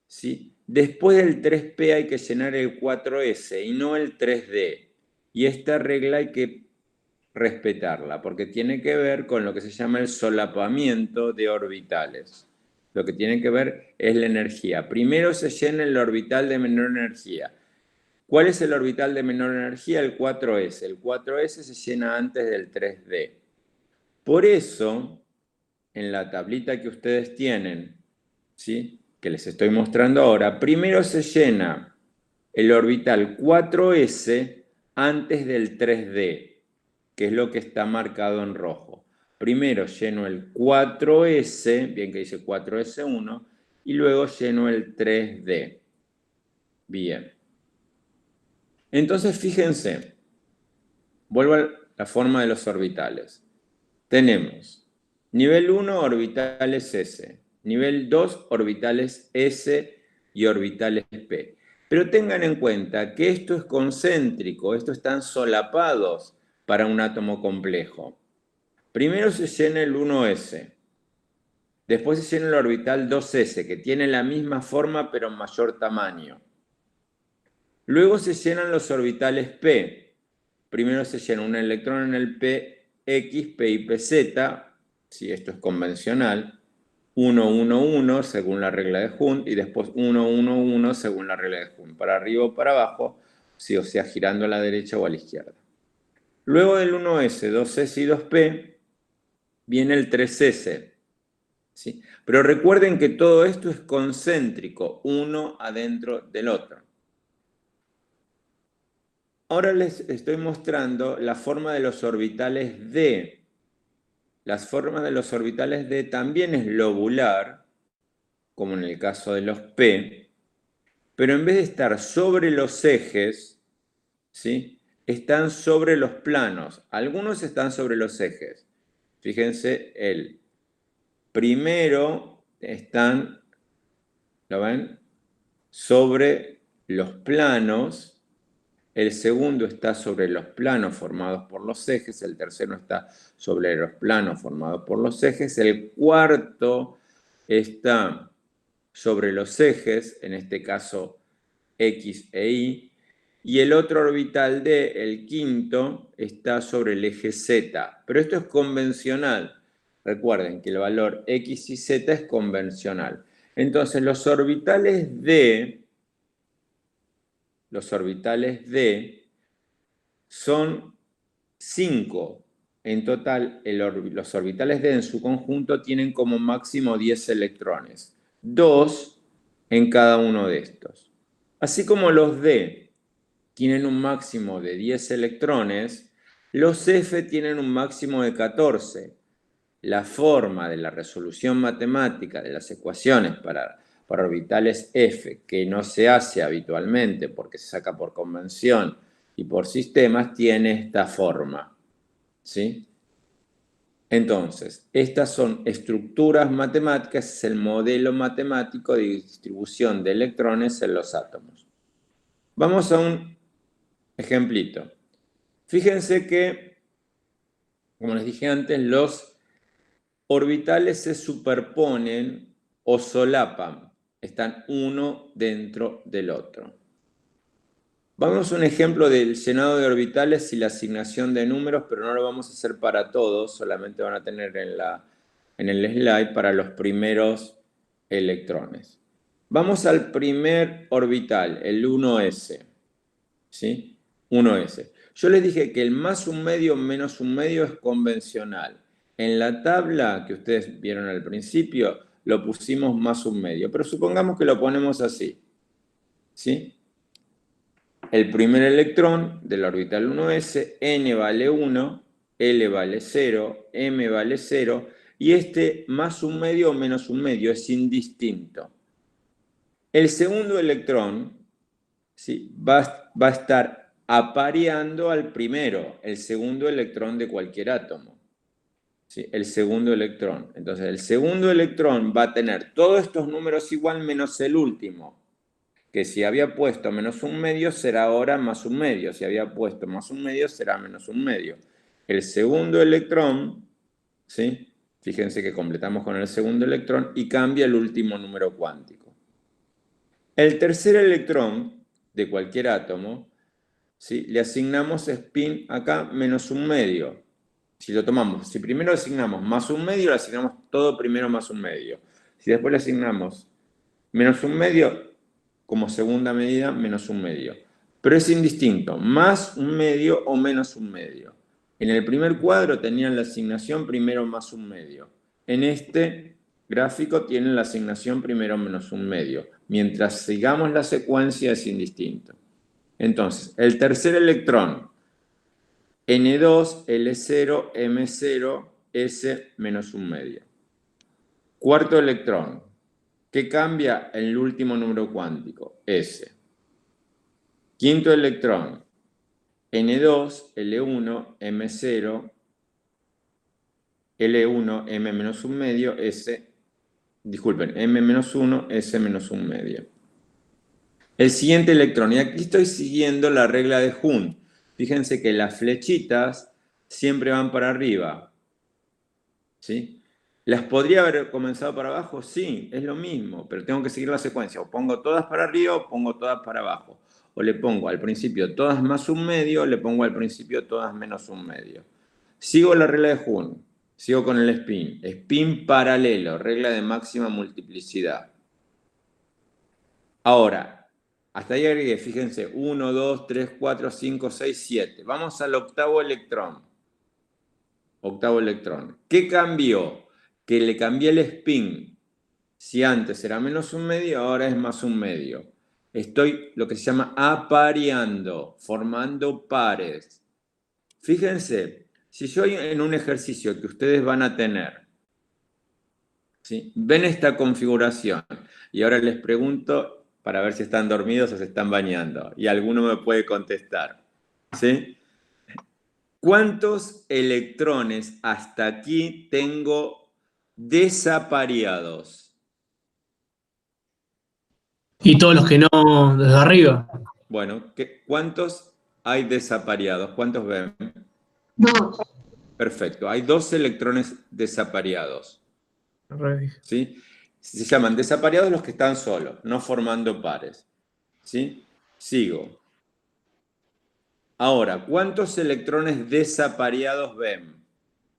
Speaker 1: ¿sí?, después del 3p hay que llenar el 4s y no el 3d. Y esta regla hay que respetarla, porque tiene que ver con lo que se llama el solapamiento de orbitales. Lo que tiene que ver es la energía. Primero se llena el orbital de menor energía. ¿Cuál es el orbital de menor energía? El 4s. El 4s se llena antes del 3d. Por eso, en la tablita que ustedes tienen, ¿sí?, que les estoy mostrando ahora, primero se llena el orbital 4s antes del 3d, que es lo que está marcado en rojo. Primero lleno el 4s, bien que dice 4s1, y luego lleno el 3d. Bien. Entonces, fíjense, vuelvo a la forma de los orbitales. Tenemos nivel 1, orbitales S. Nivel 2, orbitales S y orbitales P. Pero tengan en cuenta que esto es concéntrico, estos están solapados para un átomo complejo. Primero se llena el 1s, después se llena el orbital 2s, que tiene la misma forma pero mayor tamaño. Luego se llenan los orbitales P. Primero se llena un electrón en el P, X, P y PZ, si esto es convencional, 1, 1, 1 según la regla de Hund, y después 1, 1, 1 según la regla de Hund, para arriba o para abajo, sí, o sea, girando a la derecha o a la izquierda. Luego del 1s, 2s y 2p, viene el 3s. ¿Sí? Pero recuerden que todo esto es concéntrico, uno adentro del otro. Ahora les estoy mostrando la forma de los orbitales D. La forma de los orbitales D también es lobular, como en el caso de los P, pero en vez de estar sobre los ejes, ¿sí?, están sobre los planos. Algunos están sobre los ejes. Fíjense, el primero están, ¿lo ven?, sobre los planos. El segundo está sobre los planos formados por los ejes, el tercero está sobre los planos formados por los ejes, el cuarto está sobre los ejes, en este caso X e Y, y el otro orbital D, el quinto, está sobre el eje Z. Pero esto es convencional. Recuerden que el valor X y Z es convencional. Entonces los orbitales D son 5. En total, los orbitales D en su conjunto tienen como máximo 10 electrones. 2 en cada uno de estos. Así como los D tienen un máximo de 10 electrones, los F tienen un máximo de 14. La forma de la resolución matemática de las ecuaciones para orbitales F, que no se hace habitualmente porque se saca por convención y por sistemas, tiene esta forma, ¿sí? Entonces, estas son estructuras matemáticas, es el modelo matemático de distribución de electrones en los átomos. Vamos a un ejemplito. Fíjense que, como les dije antes, los orbitales se superponen o solapan, están uno dentro del otro. Vamos a un ejemplo del llenado de orbitales y la asignación de números, pero no lo vamos a hacer para todos, solamente van a tener en el slide para los primeros electrones. Vamos al primer orbital, el 1s. ¿Sí? 1s. Yo les dije que el más un medio menos un medio es convencional. En la tabla que ustedes vieron al principio, lo pusimos más un medio, pero supongamos que lo ponemos así. ¿Sí? El primer electrón del orbital 1s, n vale 1, L vale 0, M vale 0, y este más un medio o menos un medio es indistinto. El segundo electrón, ¿sí?, va a estar apareando al primero, el segundo electrón de cualquier átomo. ¿Sí? El segundo electrón. Entonces, el segundo electrón va a tener todos estos números igual menos el último, que si había puesto menos un medio será ahora más un medio, si había puesto más un medio será menos un medio. El segundo electrón, ¿sí?, fíjense que completamos con el segundo electrón y cambia el último número cuántico. El tercer electrón de cualquier átomo, ¿sí?, le asignamos spin acá menos un medio. Si lo tomamos, si primero asignamos más un medio, le asignamos todo primero más un medio. Si después le asignamos menos un medio, como segunda medida, menos un medio. Pero es indistinto, más un medio o menos un medio. En el primer cuadro tenían la asignación primero más un medio. En este gráfico tienen la asignación primero menos un medio. Mientras sigamos la secuencia es indistinto. Entonces, el tercer electrón, N2, L0, M0, S menos un medio. Cuarto electrón, ¿qué cambia en el último número cuántico? S. Quinto electrón, N2, L1, M0, L1, M menos un medio, S, disculpen, M menos 1, S menos un medio. El siguiente electrón, y aquí estoy siguiendo la regla de Hund. Fíjense que las flechitas siempre van para arriba. ¿Sí? ¿Las podría haber comenzado para abajo? Sí, es lo mismo, pero tengo que seguir la secuencia. O pongo todas para arriba o pongo todas para abajo. O le pongo al principio todas más un medio, o le pongo al principio todas menos un medio. Sigo la regla de Hund. Sigo con el spin. Spin paralelo, regla de máxima multiplicidad. Ahora, hasta ahí agregué, fíjense, 1, 2, 3, 4, 5, 6, 7. Vamos al octavo electrón. Octavo electrón. ¿Qué cambió? Que le cambié el spin. Si antes era menos un medio, ahora es más un medio. Estoy lo que se llama apareando, formando pares. Fíjense, si yo en un ejercicio que ustedes van a tener, ¿sí?, ven esta configuración y ahora les pregunto para ver si están dormidos o se están bañando y alguno me puede contestar, ¿sí? ¿Cuántos electrones hasta aquí tengo desapareados?
Speaker 3: Y todos los que no, desde arriba.
Speaker 1: Bueno, ¿cuántos hay desapareados? ¿Cuántos ven?
Speaker 4: 2.
Speaker 1: Perfecto, hay 2 electrones desapareados. ¿Sí? Se llaman desapareados los que están solos, no formando pares. ¿Sí? Sigo. Ahora, ¿cuántos electrones desapareados ven?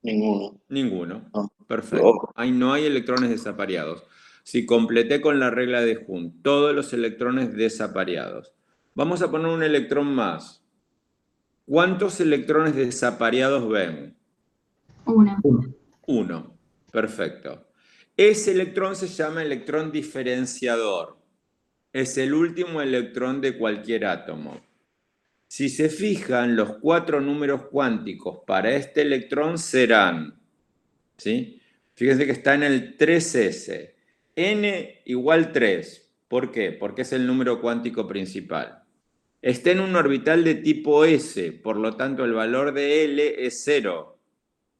Speaker 2: Ninguno.
Speaker 1: Ninguno.
Speaker 2: No.
Speaker 1: Perfecto. Ahí no hay electrones desapareados. Si completé con la regla de Hund, todos los electrones desapareados. Vamos a poner un electrón más. ¿Cuántos electrones desapareados ven?
Speaker 4: 1.
Speaker 1: 1. Perfecto. Ese electrón se llama electrón diferenciador. Es el último electrón de cualquier átomo. Si se fijan, los 4 números cuánticos para este electrón serán, ¿sí?, fíjense que está en el 3s. N igual 3. ¿Por qué? Porque es el número cuántico principal. Está en un orbital de tipo S, por lo tanto el valor de L es 0.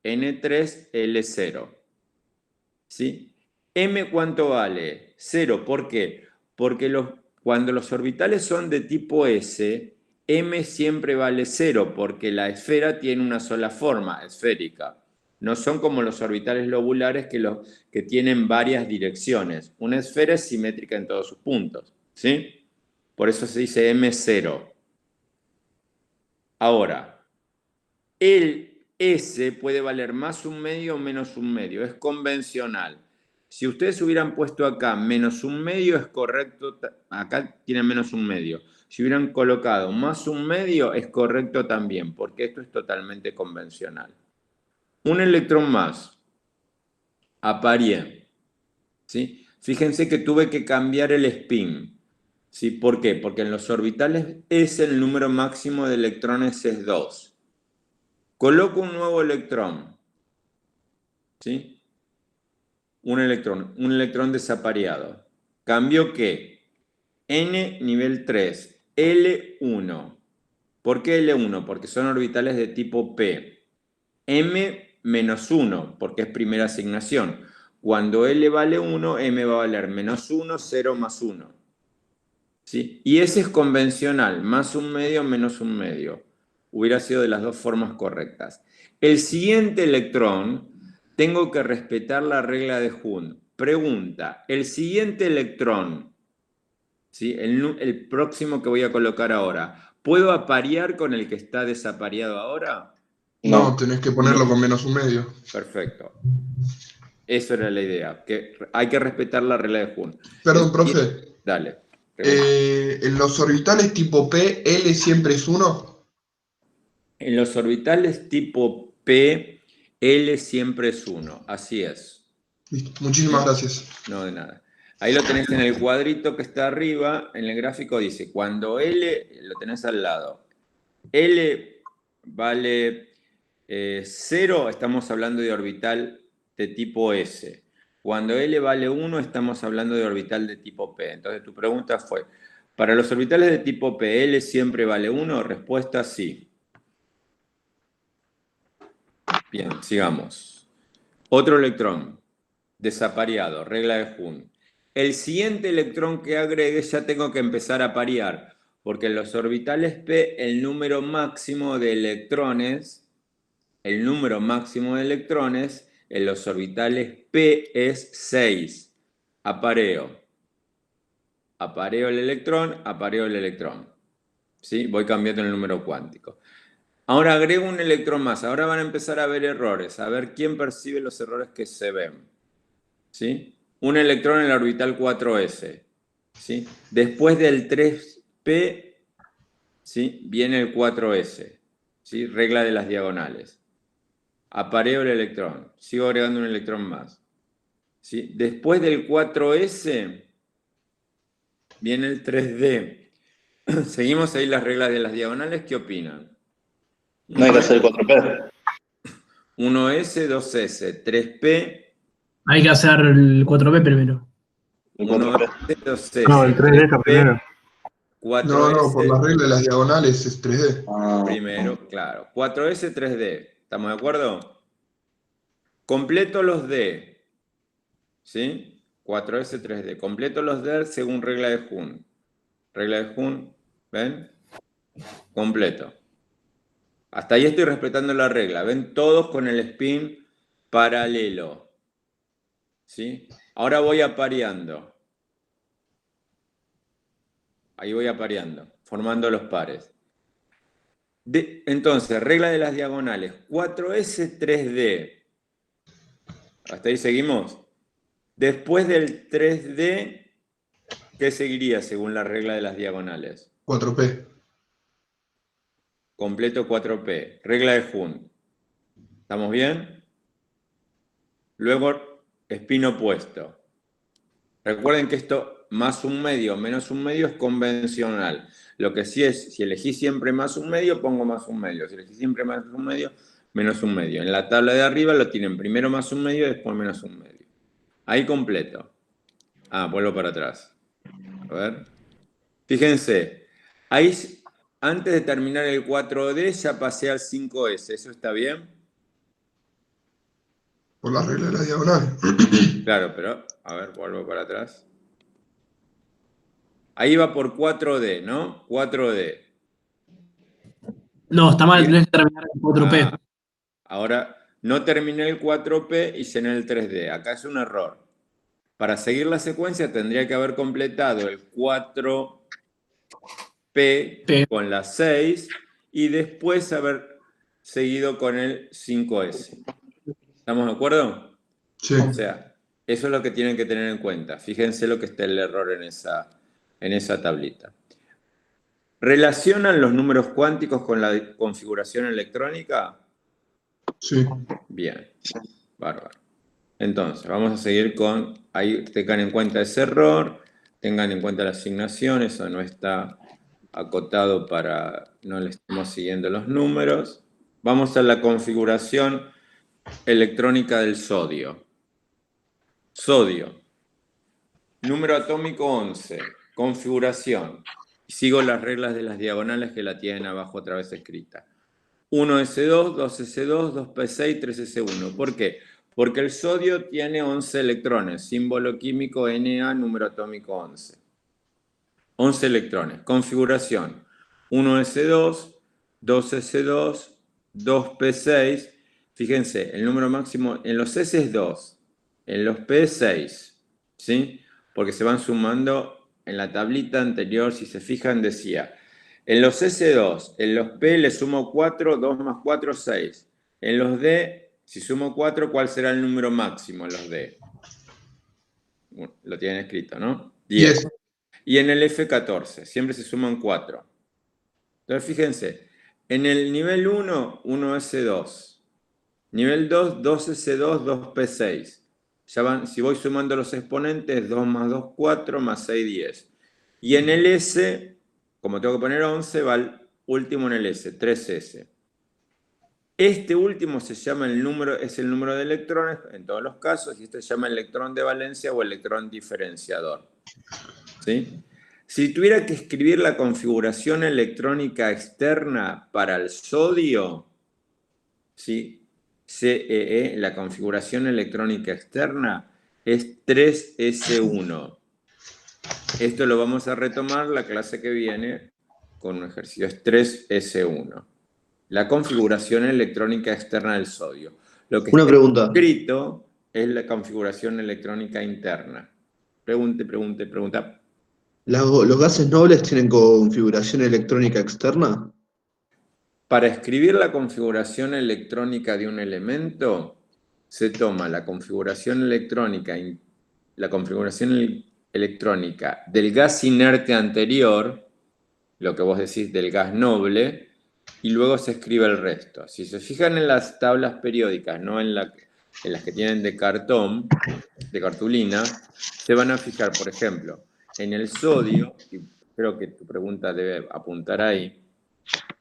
Speaker 1: N3, L0. ¿Sí? M, ¿cuánto vale? 0. ¿Por qué? Porque cuando los orbitales son de tipo S, M siempre vale 0, porque la esfera tiene una sola forma, esférica. No son como los orbitales lobulares que tienen varias direcciones. Una esfera es simétrica en todos sus puntos. ¿Sí? Por eso se dice M0. Ahora, el S puede valer más un medio o menos un medio. Es convencional. Si ustedes hubieran puesto acá -1/2 es correcto, acá tienen -1/2. Si hubieran colocado +1/2 es correcto también, porque esto es totalmente convencional. Un electrón más. Apareé. ¿Sí? Fíjense que tuve que cambiar el spin. ¿Sí? ¿Por qué? Porque en los orbitales S el número máximo de electrones es 2. Coloco un nuevo electrón. ¿Sí? Un electrón desapareado. Cambio ¿qué? N nivel 3, L1. ¿Por qué L1? Porque son orbitales de tipo P. M-1, porque es primera asignación. Cuando L vale 1, M va a valer -1, 0 más 1. ¿Sí? Y ese es convencional, +1/2, -1/2. Hubiera sido de las dos formas correctas. El siguiente electrón, tengo que respetar la regla de Hund. Pregunta, el siguiente electrón, ¿sí? El próximo que voy a colocar ahora, ¿puedo aparear con el que está desapareado ahora?
Speaker 5: No, tenés que ponerlo con -1/2.
Speaker 1: Perfecto. Eso era la idea, que hay que respetar la regla de Hund.
Speaker 5: Perdón, profe.
Speaker 1: Dale.
Speaker 5: En los orbitales tipo P, L siempre es 1.
Speaker 1: En los orbitales tipo P, L siempre es 1. Así es.
Speaker 5: Listo. Muchísimas gracias.
Speaker 1: No, de nada. Ahí lo tenés en el cuadrito que está arriba. En el gráfico dice, cuando L, lo tenés al lado. L vale 0, estamos hablando de orbital de tipo S. Cuando L vale 1, estamos hablando de orbital de tipo P. Entonces tu pregunta fue, ¿para los orbitales de tipo P, L siempre vale 1? Respuesta sí. Bien, sigamos. Otro electrón, desapareado, regla de Hund. El siguiente electrón que agregue ya tengo que empezar a parear, porque en los orbitales P el número máximo de electrones, en los orbitales P es 6. Apareo. Apareo el electrón. ¿Sí? Voy cambiando el número cuántico. Ahora agrego un electrón más. Ahora van a empezar a ver errores. A ver quién percibe los errores que se ven. ¿Sí? Un electrón en la orbital 4s. ¿Sí? Después del 3p, ¿sí? Viene el 4s. ¿Sí? Regla de las diagonales. Apareo el electrón. Sigo agregando un electrón más. ¿Sí? Después del 4s, viene el 3d. Seguimos ahí las reglas de las diagonales. ¿Qué opinan?
Speaker 2: No hay que hacer 4P.
Speaker 1: 1S, 2S, 3P.
Speaker 3: Hay que hacer el 4P primero.
Speaker 2: El
Speaker 1: 1S,
Speaker 2: 4P.
Speaker 1: 2S.
Speaker 6: No, el 3D está primero.
Speaker 1: 4S.
Speaker 5: No, por la regla de las diagonales es 3D.
Speaker 1: Primero, claro. 4S, 3D. ¿Estamos de acuerdo? Completo los D. ¿Sí? 4S, 3D. Completo los D según regla de Hund. Regla de Hund, ¿ven? Completo. Hasta ahí estoy respetando la regla. ¿Ven? Todos con el spin paralelo. ¿Sí? Ahora voy apareando. Ahí voy apareando, formando los pares. Entonces, regla de las diagonales. 4S, 3D. ¿Hasta ahí seguimos? Después del 3D, ¿qué seguiría según la regla de las diagonales?
Speaker 5: 4P.
Speaker 1: Completo 4P. Regla de Hund. ¿Estamos bien? Luego, spin opuesto. Recuerden que esto +1/2, -1/2 es convencional. Lo que sí es, si elegí siempre +1/2, pongo +1/2. Si elegí siempre +1/2, -1/2. En la tabla de arriba lo tienen primero +1/2 y después -1/2. Ahí completo. Vuelvo para atrás. A ver. Fíjense, ahí antes de terminar el 4D ya pasé al 5S. ¿Eso está bien?
Speaker 5: Por la regla de las diagonales.
Speaker 1: Claro, pero, a ver, vuelvo para atrás. Ahí va por 4D, ¿no? 4D.
Speaker 3: No, está mal,
Speaker 1: Bien.
Speaker 3: tenés que terminar el 4P.
Speaker 1: Ahora, no terminé el 4P y llené el 3D. Acá es un error. Para seguir la secuencia tendría que haber completado el 4P con la 6 y después haber seguido con el 5S. ¿Estamos de acuerdo?
Speaker 5: Sí.
Speaker 1: O sea, Eso es lo que tienen que tener en cuenta. Fíjense lo que está el error en esa tablita. ¿Relacionan los números cuánticos con la configuración electrónica?
Speaker 5: Sí.
Speaker 1: Bien, bárbaro. Entonces, vamos a seguir con, ahí tengan en cuenta ese error, tengan en cuenta la asignación, eso no está acotado para no le estemos siguiendo los números. Vamos a la configuración electrónica del sodio. Sodio, número atómico 11, configuración. Sigo las reglas de las diagonales que la tienen abajo otra vez escrita. 1s2, 2s2, 2p6, 3s1. ¿Por qué? Porque el sodio tiene 11 electrones, símbolo químico Na, número atómico 11. 11 electrones. Configuración: 1s2, 2s2, 2p6. Fíjense, el número máximo en los S es 2, en los P es 6, ¿sí? Porque se van sumando en la tablita anterior, si se fijan, decía, en los S2, en los P le sumo 4, 2 más 4, 6. En los D, si sumo 4, ¿cuál será el número máximo en los D? Bueno, lo tienen escrito, ¿no? 10. Y en el F14, siempre se suman 4. Entonces, fíjense, en el nivel 1, 1S2. Nivel 2, 2S2, 2P6. Ya van, si voy sumando los exponentes, 2 más 2, 4, más 6, 10. Y en el S, como tengo que poner 11, va el último en el S, 3S. Este último se llama es el número de electrones en todos los casos, y este se llama electrón de valencia o electrón diferenciador. ¿Sí? Si tuviera que escribir la configuración electrónica externa para el sodio, ¿sí? CEE, la configuración electrónica externa, es 3S1. Esto lo vamos a retomar la clase que viene con un ejercicio. Es 3S1. La configuración electrónica externa del sodio. Lo que
Speaker 2: Una
Speaker 1: está
Speaker 2: pregunta.
Speaker 1: escrito es la configuración electrónica interna. Pregunta.
Speaker 2: ¿Los gases nobles tienen configuración electrónica externa?
Speaker 1: Para escribir la configuración electrónica de un elemento, se toma la configuración electrónica del gas inerte anterior, lo que vos decís del gas noble, y luego se escribe el resto. Si se fijan en las tablas periódicas, no en las que tienen de cartón, de cartulina, se van a fijar, por ejemplo, en el sodio, y creo que tu pregunta debe apuntar ahí,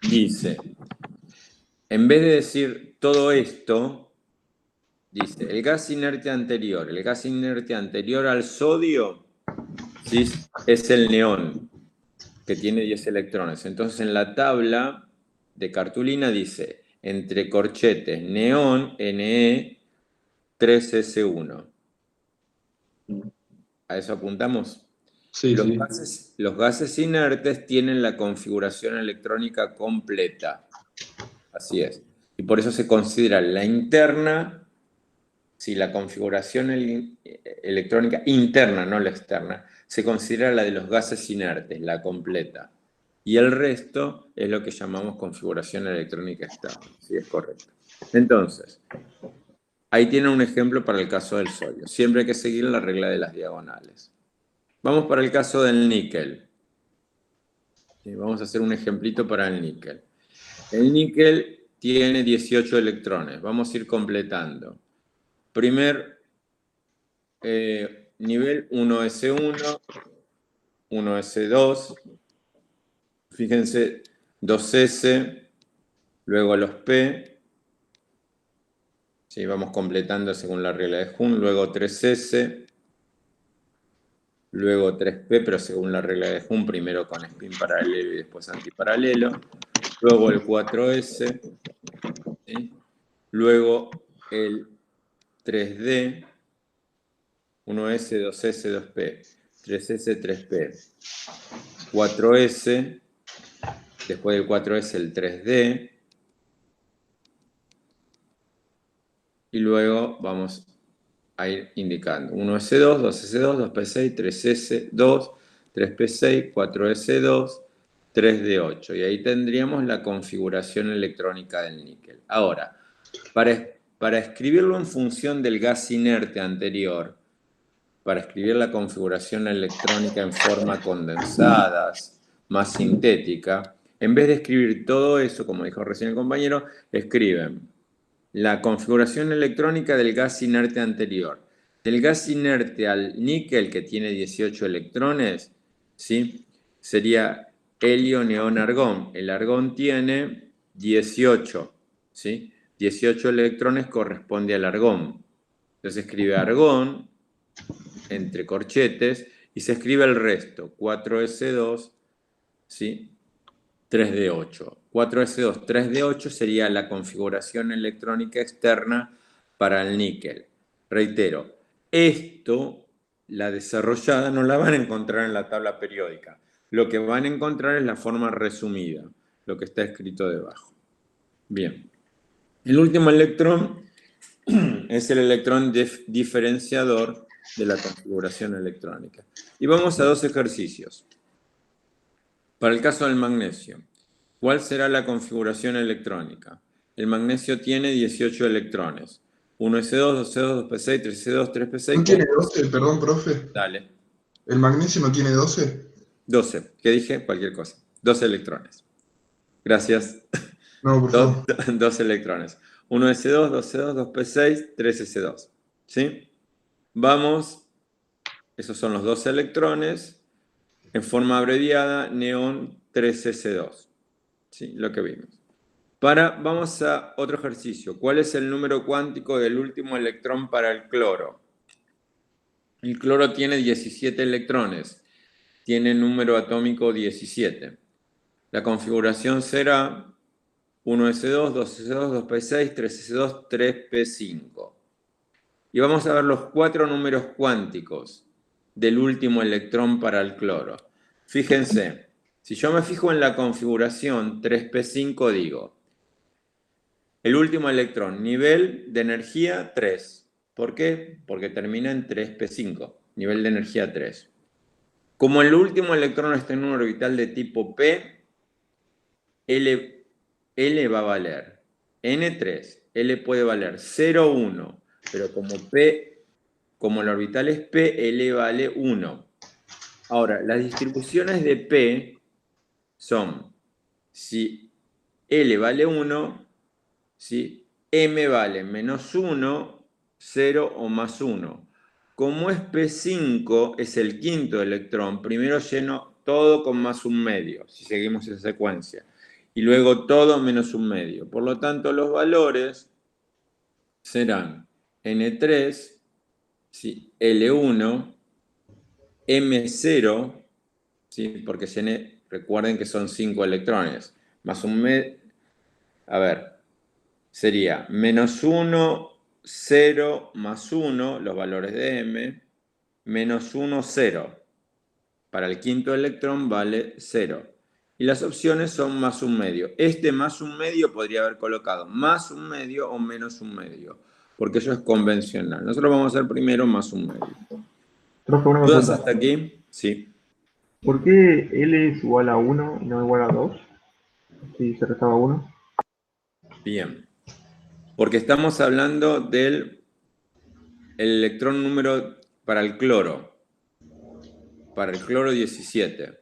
Speaker 1: dice, en vez de decir todo esto, dice, el gas inerte anterior al sodio, ¿sí? Es el neón, que tiene 10 electrones. Entonces en la tabla de cartulina dice, entre corchetes, neón, Ne, 3S1. ¿A eso apuntamos?
Speaker 2: Sí, sí.
Speaker 1: Los gases inertes tienen la configuración electrónica completa. Así es. Y por eso se considera la interna, si la configuración electrónica interna, no la externa, se considera la de los gases inertes, la completa. Y el resto es lo que llamamos configuración electrónica externa. Sí, es correcto. Entonces, ahí tienen un ejemplo para el caso del sodio. Siempre hay que seguir la regla de las diagonales. Vamos para el caso del níquel. Vamos a hacer un ejemplito para el níquel. El níquel tiene 18 electrones. Vamos a ir completando. Primer nivel 1S1, 1S2, fíjense, 2S, luego los P, ¿sí? Vamos completando según la regla de Hund, luego 3S, luego 3P, pero según la regla de Hund, primero con spin paralelo y después antiparalelo, luego el 4S, ¿sí? Luego el 3D, 1S, 2S, 2P, 3S, 3P, 4S, después del 4S el 3D, y luego vamos a ir indicando 1S2, 2S2, 2P6, 3S2, 3P6, 4S2, 3D8, y ahí tendríamos la configuración electrónica del níquel. Ahora, para escribirlo en función del gas inerte anterior, para escribir la configuración electrónica en forma condensadas, más sintética, en vez de escribir todo eso, como dijo recién el compañero, escriben la configuración electrónica del gas inerte anterior. Del gas inerte al níquel, que tiene 18 electrones, ¿sí? Sería helio, neón, argón. El argón tiene 18, ¿sí? 18 electrones corresponde al argón. Entonces escribe argón, entre corchetes, y se escribe el resto, 4S2, ¿sí? 3D8. 4S2, 3D8 sería la configuración electrónica externa para el níquel. Reitero, esto, la desarrollada, no la van a encontrar en la tabla periódica. Lo que van a encontrar es la forma resumida, lo que está escrito debajo. Bien. El último electrón es el electrón diferenciador de la configuración electrónica. Y vamos a dos ejercicios. Para el caso del magnesio, ¿cuál será la configuración electrónica? El magnesio tiene 18 electrones. 1S2, 2C2, 2P6, 3C2, 3P6.
Speaker 5: ¿No tiene 12? Perdón, profe.
Speaker 1: Dale.
Speaker 5: ¿El magnesio no tiene 12?
Speaker 1: 12. ¿Qué dije? Cualquier cosa. 12 electrones. Gracias.
Speaker 5: No, por favor.
Speaker 1: 2 electrones. 1S2, 2C2, 2P6, 3S2. ¿Sí? Vamos. Esos son los 12 electrones. En forma abreviada, neón 3S2. ¿Sí? Lo que vimos. Vamos a otro ejercicio. ¿Cuál es el número cuántico del último electrón para el cloro? El cloro tiene 17 electrones. Tiene número atómico 17. La configuración será 1S2, 2S2, 2P6, 3S2, 3P5. Y vamos a ver los 4 números cuánticos del último electrón para el cloro. Fíjense, si yo me fijo en la configuración 3P5, digo, el último electrón, nivel de energía 3. ¿Por qué? Porque termina en 3P5, nivel de energía 3. Como el último electrón está en un orbital de tipo P, L va a valer N3, L puede valer 0, 1, pero como el orbital es P, L vale 1. Ahora, las distribuciones de P son, si L vale 1, ¿sí? M vale menos 1, 0 o más 1. Como es P5, es el quinto electrón, primero lleno todo con más un medio, si seguimos esa secuencia, y luego todo menos un medio. Por lo tanto, los valores serán N3, ¿sí? L1, M0, ¿sí? Porque recuerden que son 5 electrones, más un medio, a ver, sería menos 1, 0, más 1, los valores de M, menos 1, 0. Para el quinto electrón vale 0. Y las opciones son más un medio. Este más un medio podría haber colocado más un medio o menos un medio, porque eso es convencional. Nosotros vamos a hacer primero más un medio.
Speaker 6: Profe, una
Speaker 1: ¿Dudas
Speaker 6: consulta.
Speaker 1: hasta aquí? Sí.
Speaker 6: ¿Por qué L es igual a 1 y no igual a 2? Si se restaba 1.
Speaker 1: Bien. Porque estamos hablando del electrón número para el cloro. Para el cloro 17.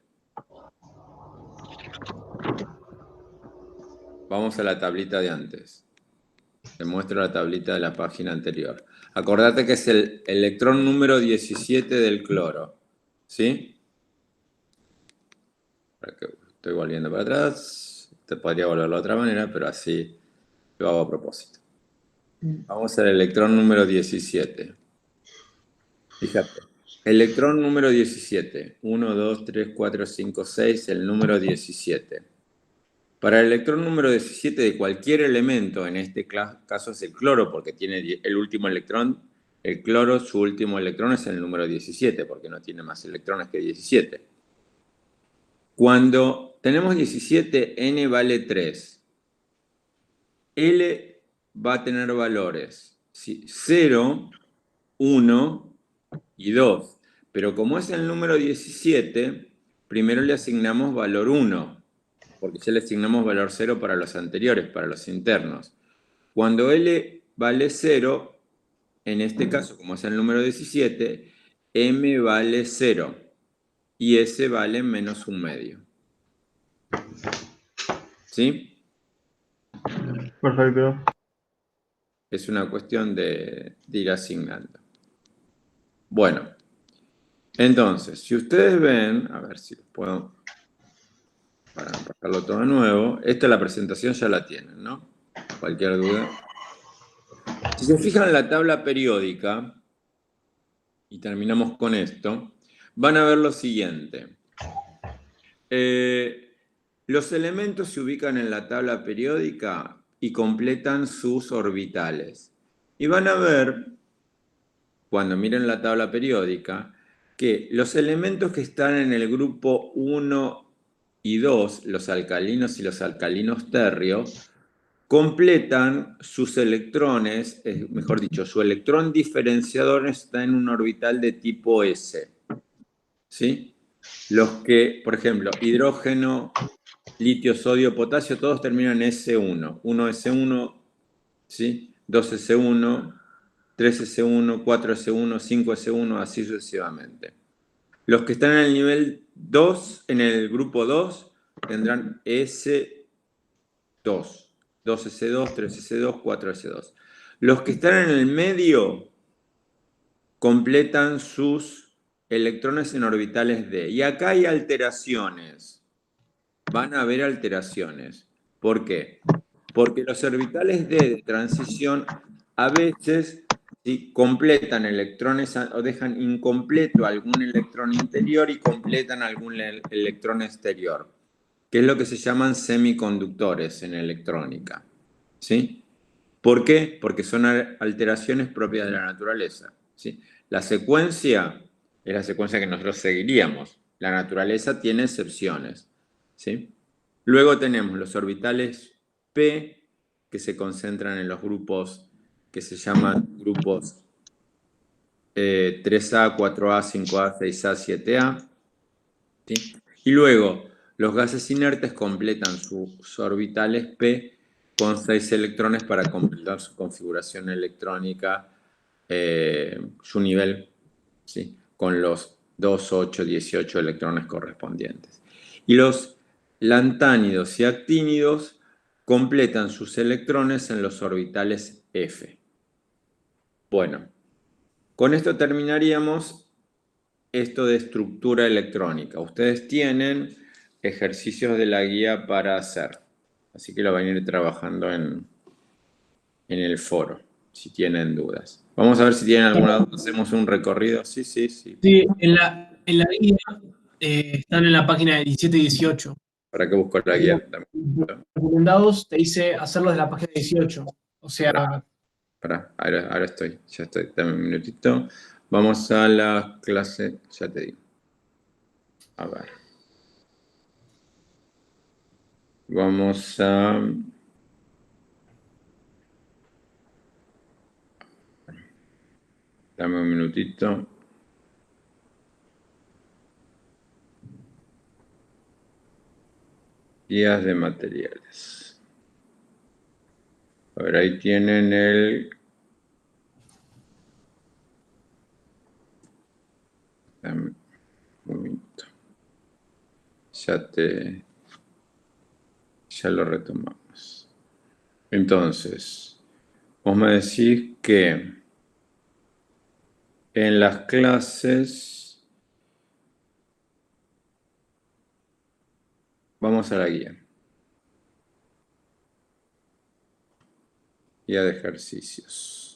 Speaker 1: Vamos a la tablita de antes. Te muestro la tablita de la página anterior. Acordate que es el electrón número 17 del cloro. ¿Sí? Estoy volviendo para atrás. Te podría volver de otra manera, pero así lo hago a propósito. Vamos al electrón número 17. Fíjate. Electrón número 17. 1, 2, 3, 4, 5, 6. El número 17. Para el electrón número 17 de cualquier elemento, en este caso es el cloro, porque tiene el último electrón, el cloro, su último electrón es el número 17, porque no tiene más electrones que 17. Cuando tenemos 17, N vale 3. L va a tener valores 0, 1 y 2. Pero como es el número 17, primero le asignamos valor 1. Porque ya le asignamos valor 0 para los anteriores, para los internos. Cuando L vale 0, en este caso, como es el número 17, m vale 0 y s vale menos 1/2. ¿Sí?
Speaker 6: Perfecto.
Speaker 1: Es una cuestión de ir asignando. Bueno, entonces, si ustedes ven, a ver si puedo, para pasarlo todo de nuevo, esta la presentación ya la tienen, ¿no? Cualquier duda. Si se fijan en la tabla periódica, y terminamos con esto, van a ver lo siguiente. Los elementos se ubican en la tabla periódica y completan sus orbitales. Y van a ver, cuando miren la tabla periódica, que los elementos que están en el grupo 1 y 2, los alcalinos y los alcalinos tercios, completan sus electrones, mejor dicho, su electrón diferenciador está en un orbital de tipo S. ¿Sí? Los que, por ejemplo, hidrógeno, litio, sodio, potasio, todos terminan en S1. 1S1, ¿sí? 2S1, 3S1, 4S1, 5S1, así sucesivamente. Los que están en el nivel 2, en el grupo 2, tendrán S2, 2S2, 3S2, 4S2. Los que están en el medio completan sus electrones en orbitales D. Y acá hay alteraciones. Van a haber alteraciones. ¿Por qué? Porque los orbitales D de transición a veces completan electrones o dejan incompleto algún electrón interior y completan algún electrón exterior, que es lo que se llaman semiconductores en electrónica. ¿Sí? ¿Por qué? Porque son alteraciones propias de la naturaleza. ¿Sí? La secuencia es la secuencia que nosotros seguiríamos. La naturaleza tiene excepciones. ¿Sí? Luego tenemos los orbitales P, que se concentran en los grupos que se llaman grupos 3A, 4A, 5A, 6A, 7A. ¿Sí? Y luego los gases inertes completan sus orbitales P con 6 electrones para completar su configuración electrónica, su nivel, ¿sí? Con los 2, 8, 18 electrones correspondientes. Y los lantánidos y actínidos completan sus electrones en los orbitales F. Bueno, con esto terminaríamos esto de estructura electrónica. Ustedes tienen ejercicios de la guía para hacer, así que lo van a ir trabajando en el foro, si tienen dudas. Vamos a ver si tienen alguna duda. Hacemos un recorrido. Sí.
Speaker 3: Sí, en la guía están en la página de 17 y 18.
Speaker 1: ¿Para qué busco la guía?
Speaker 3: Recomendados te dice hacerlo de la página 18. O sea,
Speaker 1: Ahora estoy, ya estoy. Dame un minutito. Vamos a la clase, ya te digo. A ver. Vamos a... Dame un minutito. Guías de materiales. A ver, ahí tienen el... Dame un momento. Ya lo retomamos. Entonces, vos me decís que en las clases... Vamos a la guía. Guía de ejercicios.